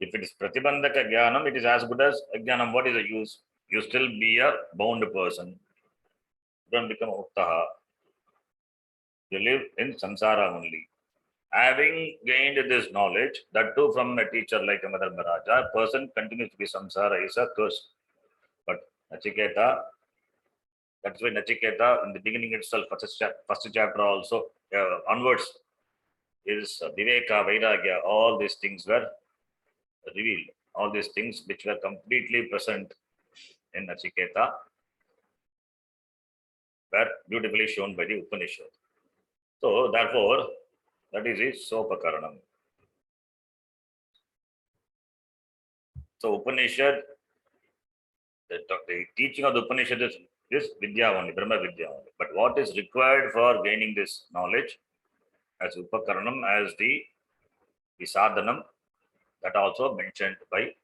If it is pratibandhaka jnanam, it is as good as ajnanam. What is the use? You still be a bound person. You don't become muktaha. You live in samsara only. Having gained this knowledge, that too from a teacher like a Mother Maharaja, a person continues to be samsara is a curse. But Nachiketa, that's why Nachiketa in the beginning itself, first chapter also onwards is Viveka, Vairagya, all these things were revealed. All these things which were completely present in Nachiketa were beautifully shown by the Upanishad. So therefore, that is his Sopakaranam. So Upanishad, the teaching of the Upanishad is Vidya only, Brahma Vidya only. But what is required for gaining this knowledge as Upakaranam, as the Sadhanam, that also mentioned by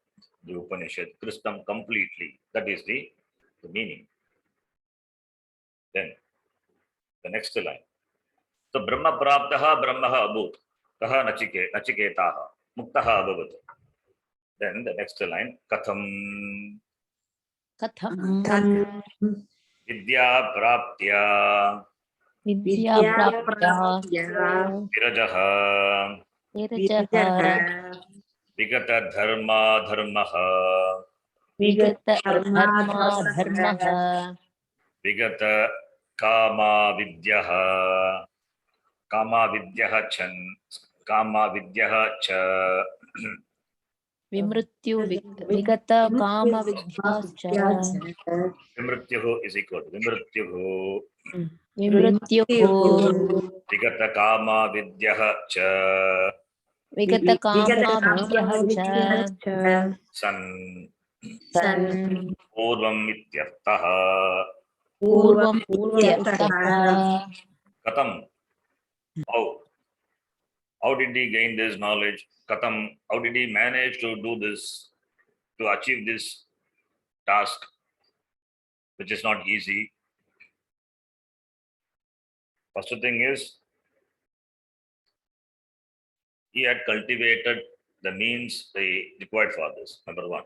the Upanishad, Krishnam completely. That is the meaning. Then the next line. So Brahma Praptaha Brahmaha Abhut, Kaha Nachiketaha, Muktaha Abhavat. Then the next line, Katham Katham Vidya Praptya Vidya Prapta Virajaha Nirajaha Vigata Dharma Dharmaha Vigata Dharmaha Vigata Kama Vidyaha Kama Vidyaha Cha Vimrityu Vigata Kama Vidhyascha Vimrityuhu is equal to Vimrityuhu Vimrityuhu Vigata Kama Vidyaha Cha विगतकामा विद्यः च सन सन् पूर्वम् इत्यर्थः पूर्वम् इत्यर्थः कथं how did he gain this knowledge? Katham, how did he manage to do this, to achieve this task, which is not easy? First thing is, he had cultivated the means required for this. Number one,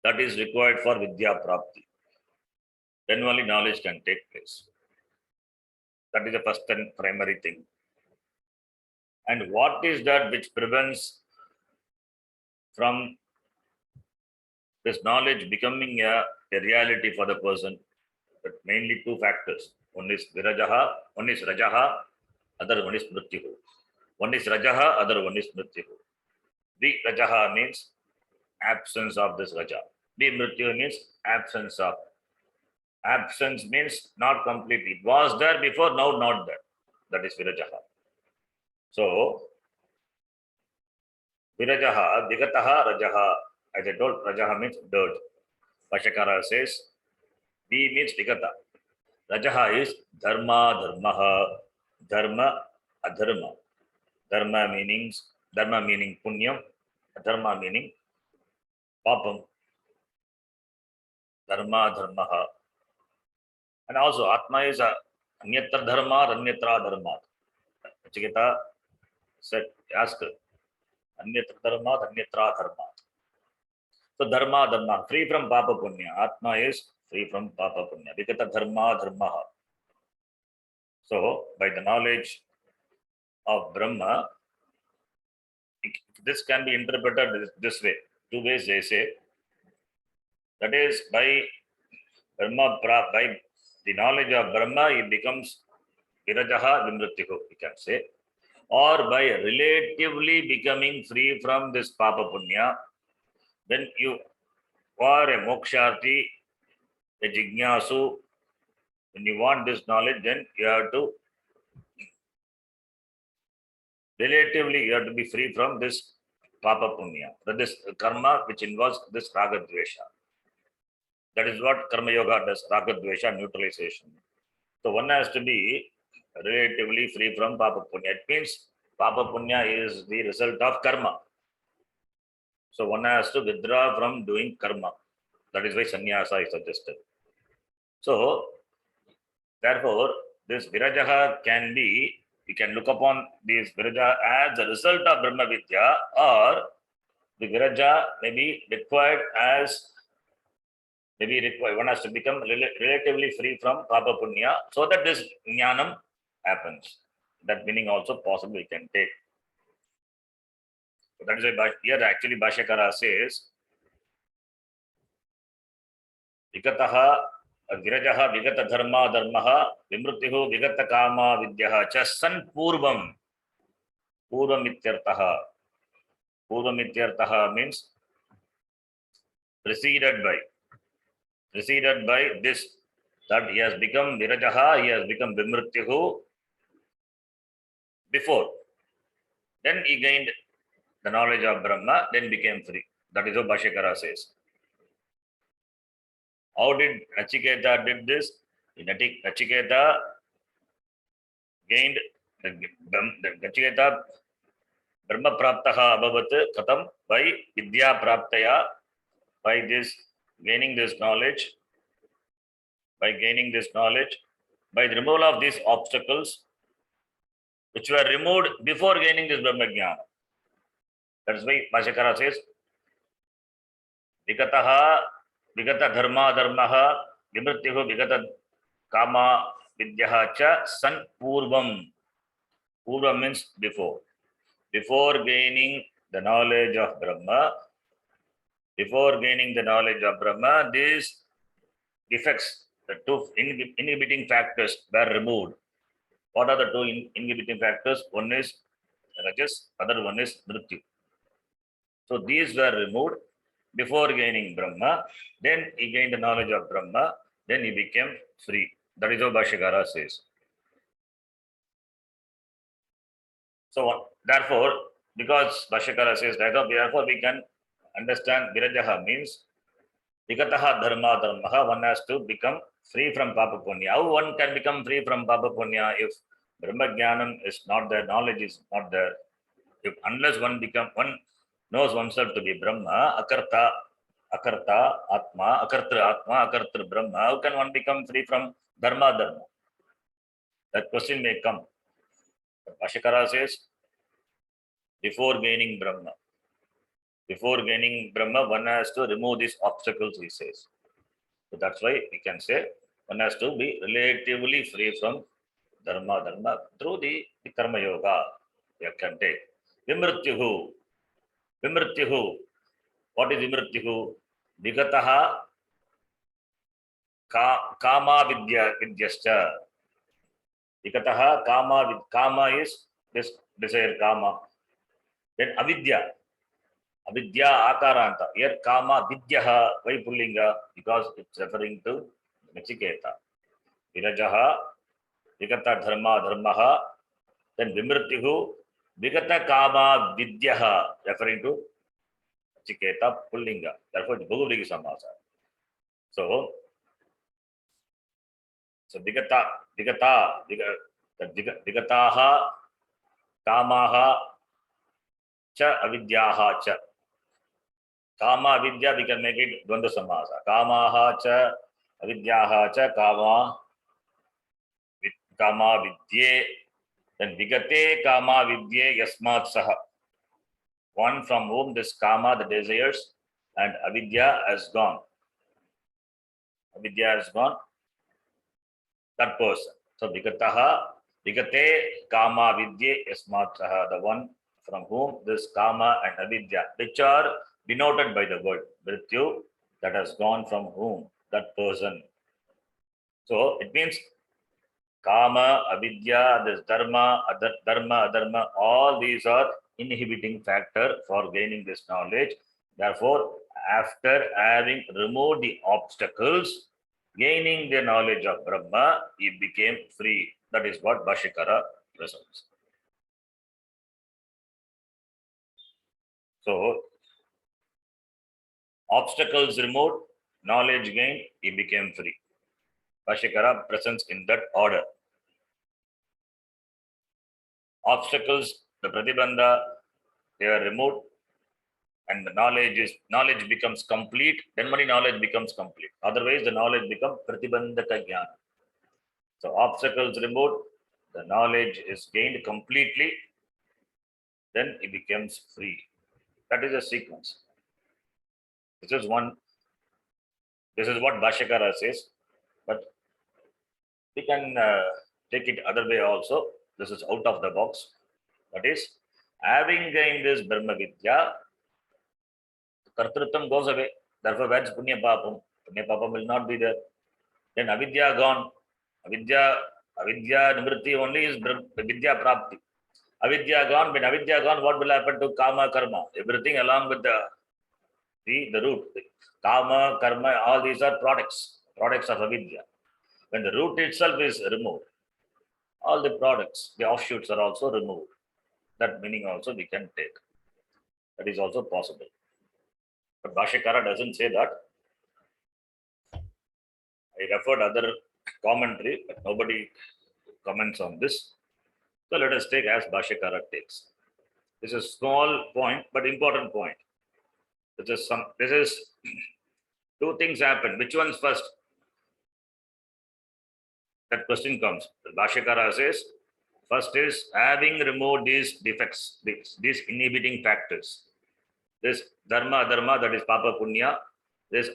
that is required for vidya prapti. Then only knowledge can take place. That is the first and primary thing. And what is that which prevents from this knowledge becoming a reality for the person? But mainly two factors. One is virajaha, one is rajaha, other one is mrityuhu. One is rajaha, other one is mrityuhu. Rajaha means absence of this raja. Mrityuhu means absence of. Absence means not completely. It was there before, now not there. That is virajaha. So, virajaha, vigataha, rajaha. As I told, rajaha means dirt. Bhashyakara says, V means vigata. Rajaha is dharma, dharmaha, dharma, adharma. Dharma meaning punyam, adharma meaning papam. Dharma, dharmaha. And also, Atma is anyatra dharma, anyatra dharma. Nachiketa said, ask anyatra dharma, anyatra dharma. So, dharma, dharma, free from papa punya. Atma is free from papa punya. Vikata dharma, dharmaha. So, by the knowledge of Brahma, this can be interpreted this way. Two ways they say. That is, by the knowledge of Brahma, it becomes virajaha vimrittihu, we can say. Or by relatively becoming free from this papa punya, when you are a moksharthi, a jignasu, when you want this knowledge, then you have to be free from this papa punya, this karma which involves this raga dvesha. That is what karma yoga does, raga dvesha neutralization. So one has to be relatively free from papa punya. It means papa punya is the result of karma. So one has to withdraw from doing karma. That is why sannyasa is suggested. So therefore, this virajaha can be, you can look upon this viraja as a result of Brahma Vidya, or the viraja may be required as, one has to become relatively free from papa punya so that this jnanam happens. That meaning also possible we can take. So that is why here actually Bhashyakara says, Vikataha virajaha vigata dharma dharmaha vimrutyuhu vigata kama vidyaha cha san purvam. Purvam ityartaha. Purvam ityartaha means preceded by this, that he has become virajaha, he has become vimrutyuhu before. Then he gained the knowledge of Brahma, then became free. That is what Bhashyakara says. How did Nachiketa did this? Nachiketa gained the Nachiketa Brahma praptaha abhavat katham, by vidya praptaya, by this gaining this knowledge, by the removal of these obstacles which were removed before gaining this Brahma Jnana. That's why Bhashyakara says, vigata dharma dharmaha vimrityuhu vigata kama vidyaha cha san purvam. Purvam means before. Before gaining the knowledge of Brahma, these defects, the two inhibiting factors were removed. What are the two inhibiting factors? One is rajas, other one is mrityu. So these were removed before gaining Brahma. Then he gained the knowledge of Brahma. Then he became free. That is what Bhashyakara says. So therefore, because Bhashyakara says that, therefore we can understand Virajaha means Vikataha dharma dharmaha, one has to become free from Papa Punya. How one can become free from Papa Punya if Brahma Jnanam is not there, knowledge is not there? If unless one knows oneself to be Brahma, Akarta Atma, Akartru Brahma, how can one become free from Dharma? That question may come. But Bhashyakara says, before gaining Brahma, one has to remove these obstacles, he says. So that's why we can say one has to be relatively free from dharma through the karma yoga. You can take Vimrityuhu. What is Vimrityuhu? Vigataha kama vidyascha. Vigataha kama is this desire kama. Then avidya akaranta. Here kama vidyaha, why pullinga? Because it's referring to Nachiketa. Virajaha, Vigata dharmaha, then Vimrityuhu, Vigata kama vidyaha, referring to Nachiketa pullinga. Therefore, it's Bahuvrihi Samasa. So Vigataha, kamaha, cha avidyaha cha. Kama vidya, we can make it Dvandva Samasa. Kamaha cha avidyaha cha kama vidye. Then vigate kama vidye yasmat saha. One from whom this kama, the desires, and avidya has gone. That person. So vigate kama vidye yasmat saha. The one from whom this kama and avidya, which are denoted by the word mrityu, that has gone from whom? That person. So it means kama, avidya, this dharma, adharma, all these are inhibiting factor for gaining this knowledge. Therefore, after having removed the obstacles, gaining the knowledge of Brahma, he became free. That is what Bhashyakara presents. So, obstacles removed, knowledge gained, he became free. Bhashyakara presents in that order. Obstacles, the pratibandha, they are removed, and the knowledge becomes complete. Then only knowledge becomes complete. Otherwise, the knowledge becomes pratibandhaka jnana. So obstacles removed, the knowledge is gained completely. Then it becomes free. That is a sequence. This is what Bhashyakara says, but we can take it other way also. This is out of the box. That is, having gained this Brahma Vidya, Kartrutvam goes away. Therefore, where's Punya Papam? Punya Papam will not be there. Then Avidya gone. Avidya Nivritti only is Vidya Prapti. Avidya gone. When Avidya gone, what will happen to Kama Karma? Everything along with the root. Kama, Karma, all these are products of Avidya. When the root itself is removed, all the products, the offshoots are also removed. That meaning also we can take. That is also possible. But Bhashyakara doesn't say that. I referred other commentary, but nobody comments on this. So let us take as Bhashyakara takes. This is a small point, but important point. This is two things happen. Which one's first? That question comes. The Bhashyakara says, first is having removed these defects, these inhibiting factors. This dharma, adharma, that is papa punya. This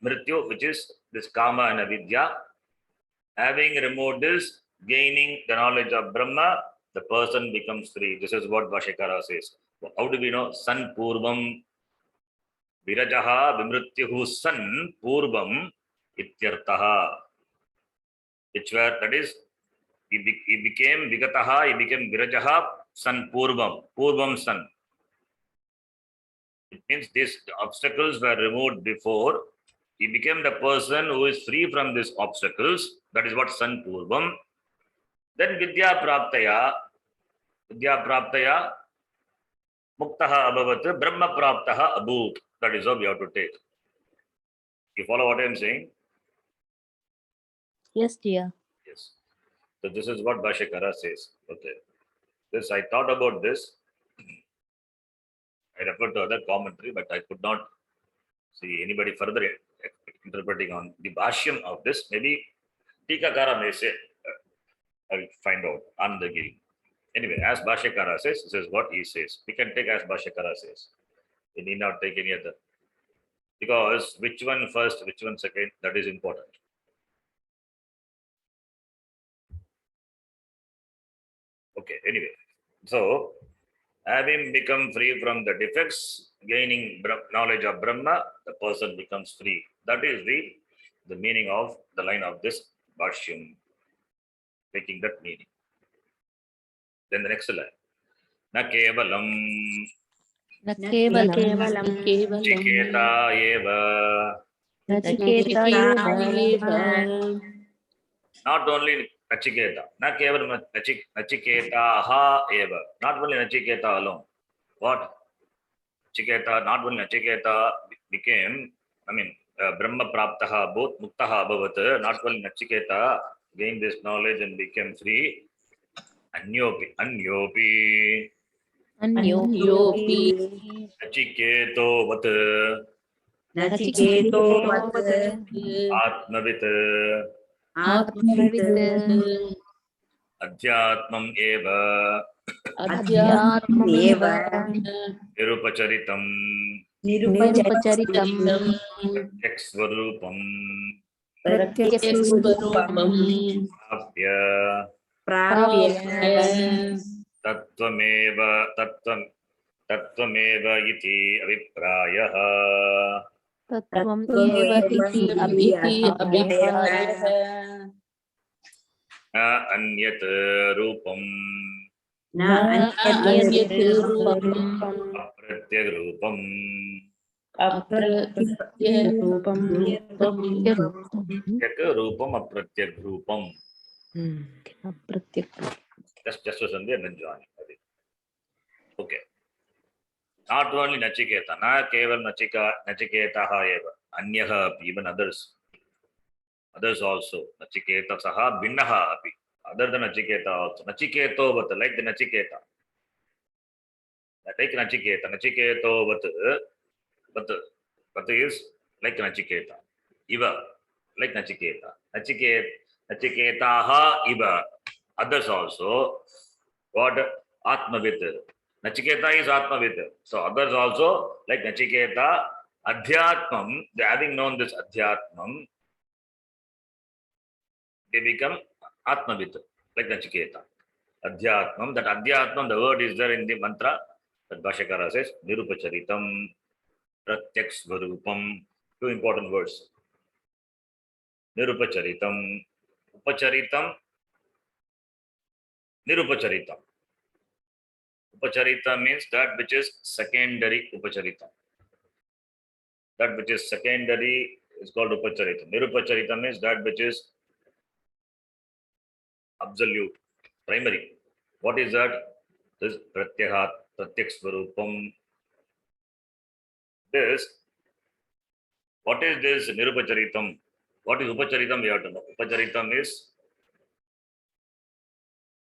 mrityu, which is this kama and avidya. Having removed this, gaining the knowledge of Brahma, the person becomes free. This is what Bhashyakara says. How do we know? San purvam virajaha vimrityuhu san purvam ityartaha. Which were, that is, he became vigataha, he became virajaha san purvam san. It means these obstacles were removed before. He became the person who is free from these obstacles. That is what san purvam. Then vidya praptaya, Vidya praptaya muktaha abhavat, Brahma praptaha abhut. That is how we have to take. You follow what I am saying? Yes, dear. Yes. So this is what Bhashyakara says. Okay. This I thought about this. I referred to other commentary, but I could not see anybody further interpreting on the Bhashyam of this. Maybe Tikakara may say, I will find out on the Giri. Anyway, as Bhashyakara says, this is what he says. We can take as Bhashyakara says. We need not take any other. Because which one first, which one second, that is important. Okay, anyway. So, having become free from the defects, gaining knowledge of Brahma, the person becomes free. That is the meaning of the line of this Bhashyam, taking that meaning. Then the next line. Na kevalam न केवलं Chiketa eva. Nachiketa एव Not only Nachiketa, not kevalam Nachiketaha eva. Not only Nachiketa alone. What? Nachiketa, not only Nachiketa became, Brahma praptaha, both muktaha abhavat, not only Nachiketa gained this knowledge and became free, Anyopi, अन्योऽपि Nachiketo vat, नचिकेतो Atmavit, आत्मवित् Adhyatmam eva, अध्यात्ममेव Nirupacharitam, निरुपचरितं Pratyksvarupam, प्रत्यक्षस्वरूपं Apya, प्राप्य Tattvameva, Tattvameva iti aviprayah. तत्त्वम् एव इति अभिप्रायः न अन्यत् रूपम् न अन्यत् रूपम् अप्रत्यग्रूपम् अप्रत्यरूपम् प्रत्यग्रूपम् अप्रत्यग्रूपम् अप्रत्यक् just to Sandhya and then join. Okay. Not only Nachiketa, na keval Nachiketaha eva, Anyaha api, even others. Others also. Nachiketa saha binnaha api. Other than Nachiketa also. Nachiketo vat, like the Nachiketa. Like Nachiketa. Nachiketo vat is like Nachiketa. Iva, like Nachiketa. Nachiketaha iva. Others also. What? Atmavit. Nachiketa is Atmavit. So others also, like Nachiketa, Adhyatmam, they having known this Adhyatmam, they become Atmavit, like Nachiketa. Adhyatmam, that Adhyatmam, the word is there in the mantra, that Bhashyakara says, Nirupacharitam, Pratyksvarupam, two important words. Nirupacharitam, Upacharitam, Nirupacharitam. Upacharita means that which is secondary Upacharita. That which is secondary is called Upacharita. Nirupacharita means that which is absolute, primary. What is that? This Pratyahat, Pratyaksvarupam. This, what is this Nirupacharitam? What is Upacharitam? We have to know. Upacharitam is,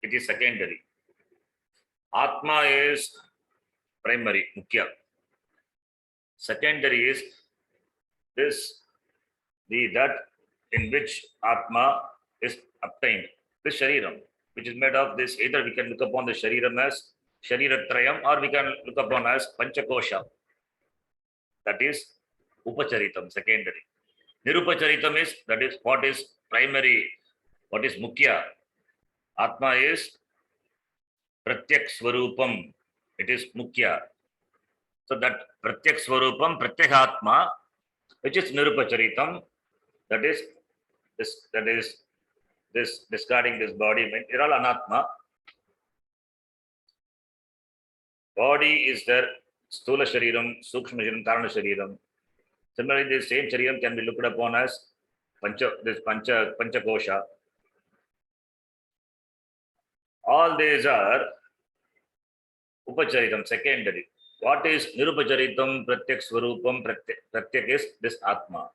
it is secondary. Atma is primary, Mukhya. Secondary is this, that in which Atma is obtained. This Shariram, which is made of this, either we can look upon the Shariram as Shariratrayam or we can look upon as Panchakosha. That is Upacharitam, secondary. Nirupacharitam is, that is what is primary, what is Mukhya. Atma is Pratyak Swarupam, it is Mukhya. So that Pratyak Swarupam, Pratyakatma, which is Nirupacharitam, that is this discarding this body, it all anatma. Body is there, Stula Shariram, Sukshma Shariram, Karana Shariram. Similarly, this same Shariram can be looked upon as Panchakosha. All these are Upacharitam, secondary. What is Nirupacharitam, Pratyak Swarupam, Pratyak is this Atma.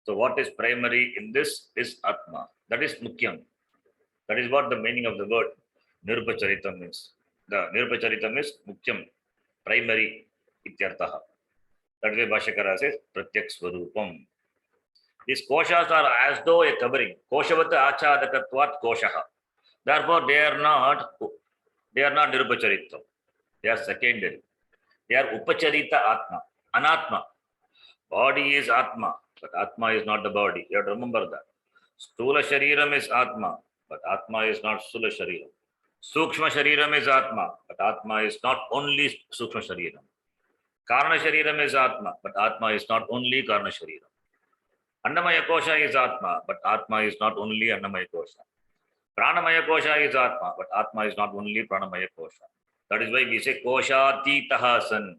So what is primary in this is Atma. That is Mukyam. That is what the meaning of the word Nirupacharitam is. The Nirupacharitam is Mukyam, primary, Ityartaha. That is why Bhashyakara says Pratyak Swarupam. These koshas are as though a covering. Koshavata achadakatvat koshaha. Therefore, they are not Nirupacharitam. They are secondary. They are Upacharita Atma. Anatma. Body is Atma, but Atma is not the body. You have to remember that. Stula Shariram is Atma, but Atma is not Stula Shariram. Sukshma Shariram is Atma, but Atma is not only Sukshma Shariram. Karna Shariram is Atma, but Atma is not only Karna Shariram. Annamaya Kosha is Atma, but Atma is not only Annamaya Kosha. Pranamaya Kosha is Atma, but Atma is not only Pranamaya Kosha. That is why we say Koshati San.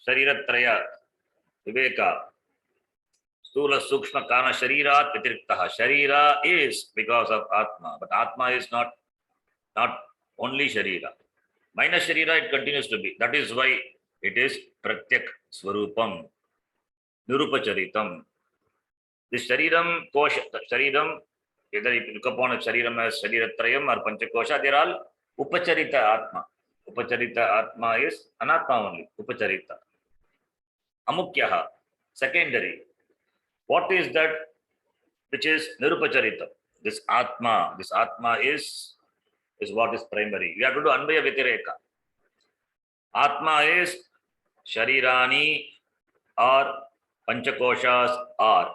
Shariratraya, Viveka, Stula Sukshma Kana Sharirat Vitiriktaha. Sharira is because of Atma, but Atma is not only Sharira. Minus Sharira it continues to be. That is why it is Pratyak Swarupam, Nirupacharitam. This Shariram, Kosha, Shariram, whether you look upon a Shariram as Shariratrayam or Panchakosha, they are all Upacharita Atma. Upacharita Atma is Anatma only, Upacharita. Amukyaha, secondary. What is that which is Nirupacharita? This Atma is what is primary. You have to do Anvaya Vitireka. Atma is Sharirani or Panchakoshas or.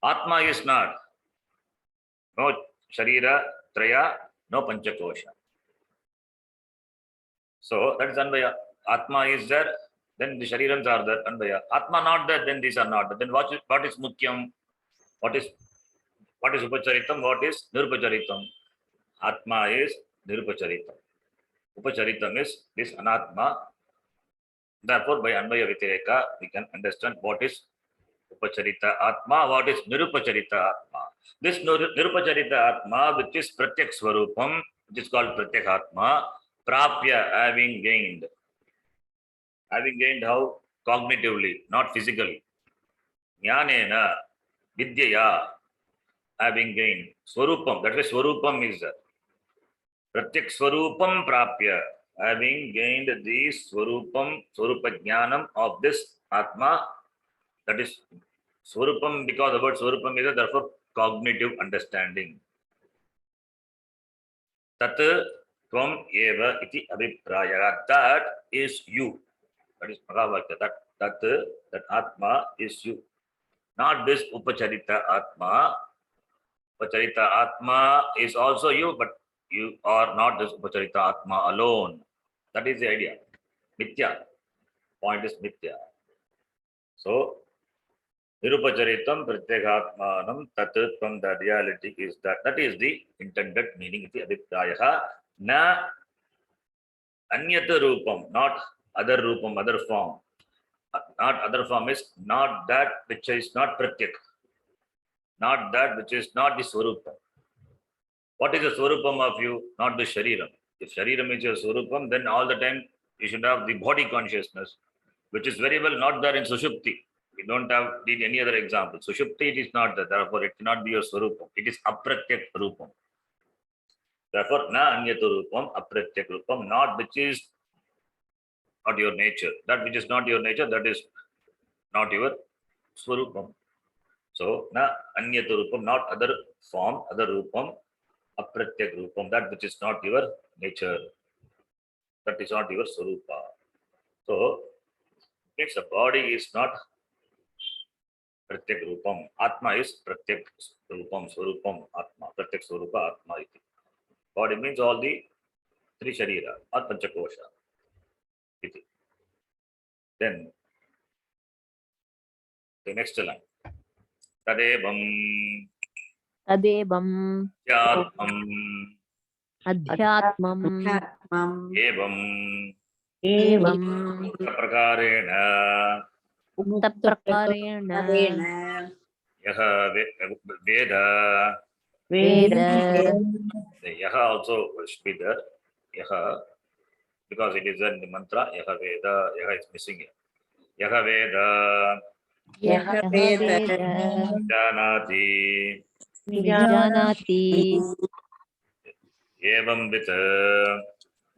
Atma is not. No Sharira, Traya, no Panchakosha. So that is Anvaya. Atma is there, then the Sharirams are there, Anvaya. Atma not there, then these are not there. Then what is Mukyam? What is Upacharitam? What is Nirupacharitam? Atma is Nirupacharitam. Upacharitam is this Anatma. Therefore, by Anvaya Vitireka, we can understand what is Upacharita Atma, what is Nirupacharita Atma. This Nirupacharita Atma, which is Pratyak Swarupam, which is called Pratyak Atma, Prapya, having gained. Having gained how? Cognitively, not physically. Jnanena, Vidyaya, having gained. Swarupam, that is Swarupam is there. Pratyak Swarupam Prapya, having gained the Swarupam, Swarupa Jnanam of this Atma, that is Swarupam, because the word Swarupam is there, therefore cognitive understanding. Tat Tvam Eva iti Abhipraya, that is you. That is Mahavakya, that Atma is you. Not this Upacharita Atma. Upacharita Atma is also you, but you are not this Upacharita Atma alone. That is the idea. Mithya. Point is Mithya. So, Nirupacharitam Pratyekatmanam Tatutvam, the reality is that. That is the intended meaning. Iti Abhiprayaha. Na Anyata Rupam, not other Rupam, other form. Not other form is not that which is not Pratyak. Not that which is not the Swarupam. What is the Swarupam of you? Not the Shariram. If Shariram is your Swarupam, then all the time you should have the body consciousness, which is very well not there in Sushupti. We don't need any other example. Sushupti, it is not there. Therefore, it cannot be your Swarupam. It is Apratyak Rupam. Therefore, na Anyata Rupam, Apratyak Rupam, not which is not your nature. That which is not your nature, that is not your Swarupam. So, na Anyata Rupam, not other form, other Rupam, Apratyak Rupam, that which is not your nature. That is not your Swarupa. So, means the body is not Pratyak Rupam. Atma is Pratyak Rupam, Swarupam, Atma. Pratyak Swarupa, Atma. Body means all the three Sharira or Panchakosha. Then, the next line. Tadevam Tadevam Yatmam Adhyatmam Evam Evam Prakarena Ukta Prakarena Yaha Veda Veda. The yaha also should be there. Yaha, because it is in the mantra, yaha Veda, yaha is missing here. Yaha Veda, Yaha Yaha Veda Veda. Janati, Vijanati. Evam Vit,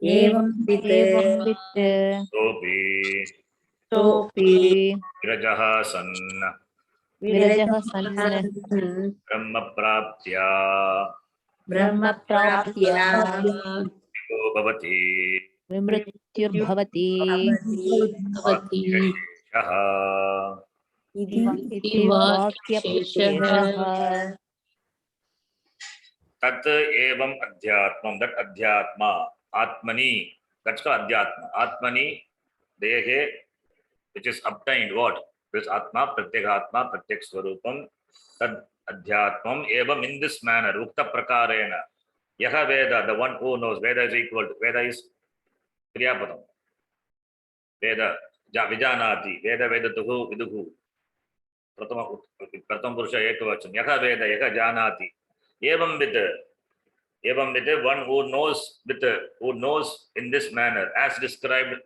Evam Evam Vit Vit. Sopi, Sopi Virajaha San, Virajaha San. Brahma Praptya, Brahma Brahma Praptya. Ego Bhavati, Vimrityurbhavati. Shaha. Iti Vakyasheshah. Tat evam adhyatmam, that adhyatma, atmani, that's called adhyatma. Atmani, dehe, which is obtained, what? This atma, pratyekatma, pratyak swarupam, tad adhyatmam, evam in this manner, ukta prakarena, yaha Veda, the one who knows, Veda is equal to, Veda is kriyapadam. Veda, vijanati, Veda vedatuhu, viduhu. Pratham Purusha Ekavacham, yaha Veda, yaha janati, evam with one who knows in this manner, as described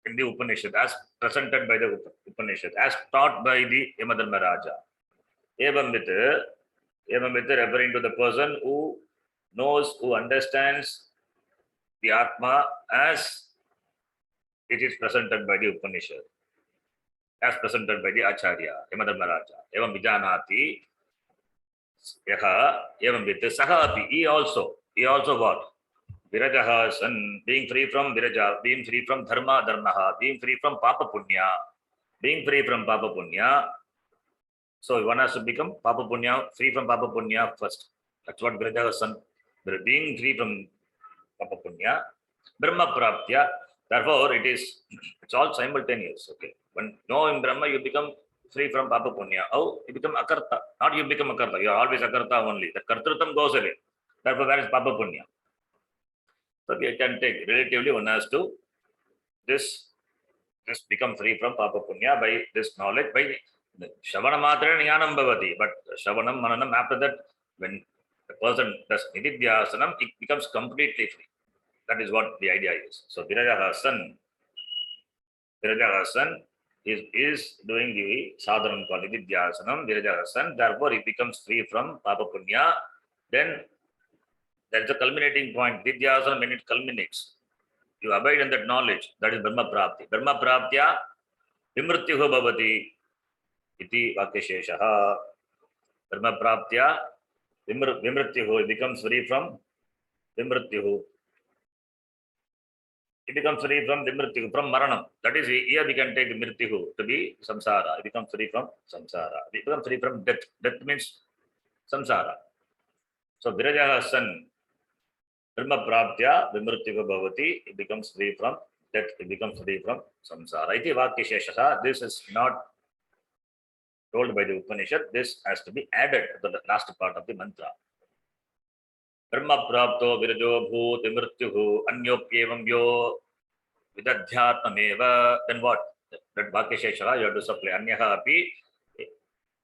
in the Upanishad, as presented by the Upanishad, as taught by the Yamadharma Raja. Evam with referring to the person who knows, who understands the Atma as it is presented by the Upanishad, as presented by the Acharya, Yamadharma Raja. Evam vijanati, yaha, evam with saha api, he also what? Virajaha San, being free from Viraja, being free from Dharma Dharmaha, being free from Papa Punya, being free from Papa Punya. So one has to become Papa Punya, free from Papa Punya first. That's what Virajaha San, being free from Papa Punya, Brahma Praptya. Therefore, it's all simultaneous. Okay. When knowing Brahma, you become free from Papa Punya. Oh, you become Akarta. Not you become Akarta. You are always Akarta only. The Kartrutam goes away. Therefore, where is Papa Punya? So we can take relatively one has to this become free from Papa Punya by this knowledge, by Shavana Matra Jnanam Bhavati. But Shavanam Mananam, after that, when the person does Nididhyasanam, it becomes completely free. That is what the idea is. So Virajaha San is doing the sadhanam called Nididhyasanam, Virajaha San, therefore he becomes free from Papa Punya. Then there is a culminating point. Nididhyasanam, when it culminates, you abide in that knowledge, that is Brahma Prapti. Brahma Praptya Vimrityuhu Bhavati iti Vakyasheshaha. Brahma Praptya Vimrityuhu, it becomes free from Vimrityuhu. It becomes free from Vimrityuhu, from Maranam. That is, here we can take Mrityuhu to be Samsara. It becomes free from Samsara. It becomes free from death. Death means Samsara. So Virajaha San, Brahma Praptya Vimrityuhu Bhavati, it becomes free from death, it becomes free from samsara. Iti Vakyasheshaha. This is not told by the Upanishad. This has to be added to the last part of the mantra. Brahma Prapto Virajo Bhut Mrityuhu Anyopyevam Yo Vidadhyatmameva. Then what? That Vakyasheshaha you have to supply. Anyaha api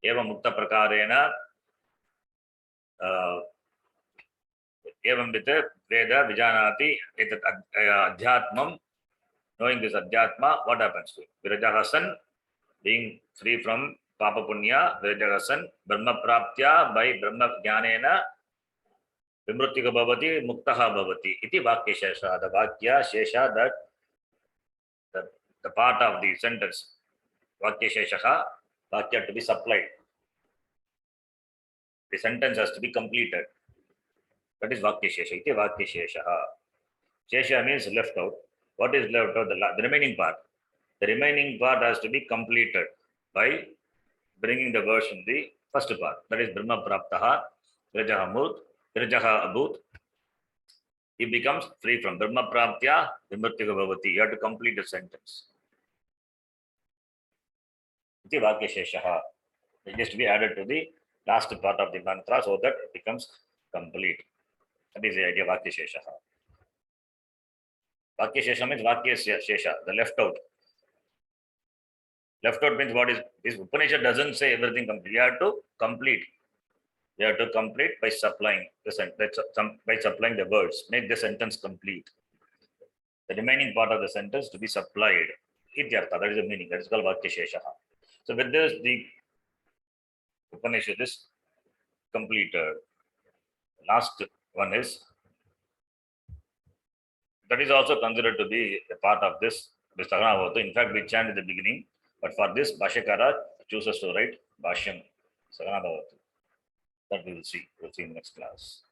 Eva Mukta Prakarena Evam Vita Veda Vijanati Etat Adhyatmam. Knowing this Adhyatma, what happens to it? Virajaha San, being free from Papa Punya, Virajaha San, Brahma Praptya, by Brahma Jnanena, Vimrutika Bhavati, Muktaha Bhavati. Iti Vakya Shesha. The Vakya Shesha, the part of the sentence, Vakya Shesha, Vakya to be supplied. The sentence has to be completed. That is Vakya Shesha. Iti Vakya Shesha. Shesha means left out. What is left out? The remaining part. The remaining part has to be completed by bringing the verse in the first part. That is Brahma Praptaha, Virajaha Murt, Virajaha Abhut. He becomes free from Brahma Praptya, Vimrityuhu Bhavati. You have to complete the sentence. Iti Vakyasheshaha. It has to be added to the last part of the mantra so that it becomes complete. That is the idea of Vakyasheshaha. Vakyashesha means Vakyasya Shesha, the left out. Left out means what is this Upanishad doesn't say everything complete. You have to complete. You have to complete by supplying by supplying the words. Make the sentence complete. The remaining part of the sentence to be supplied. Ityartha, that is the meaning. That is called Vakyasheshaha. So with this, the Upanishad is completed. Last one is, that is also considered to be a part of this Sagana. In fact, we chant at the beginning, but for this, Bhashyakara chooses to write Bhashyam Sagana. That we will see. We'll see in the next class.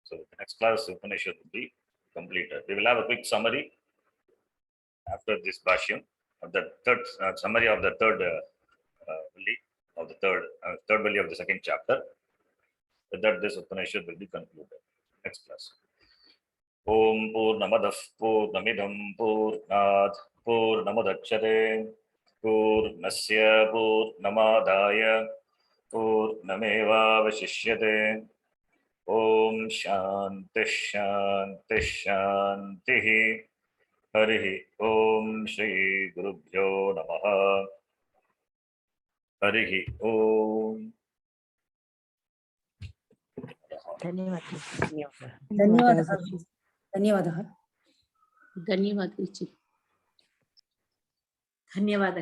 So the next class, Upanishad will be completed. We will have a quick summary after this Bhashyam of the third summary of the third valley of the third valley of the second chapter. With that, this Upanishad will be concluded. Next class. Om Purnamadah Purnamidam Purnat Purnamudachyate Purnasya Purnamadaya Purnamevavashishyate. Om Shanti Shanti Shanti. Harihi Om Shri Gurubhyo Namaha. Harihi Om. ಧನ್ಯವಾದ. ಧನ್ಯವಾದः. ಧನ್ಯವಾದः. ಧನ್ಯವಾದ. ಧನ್ಯವಾದ.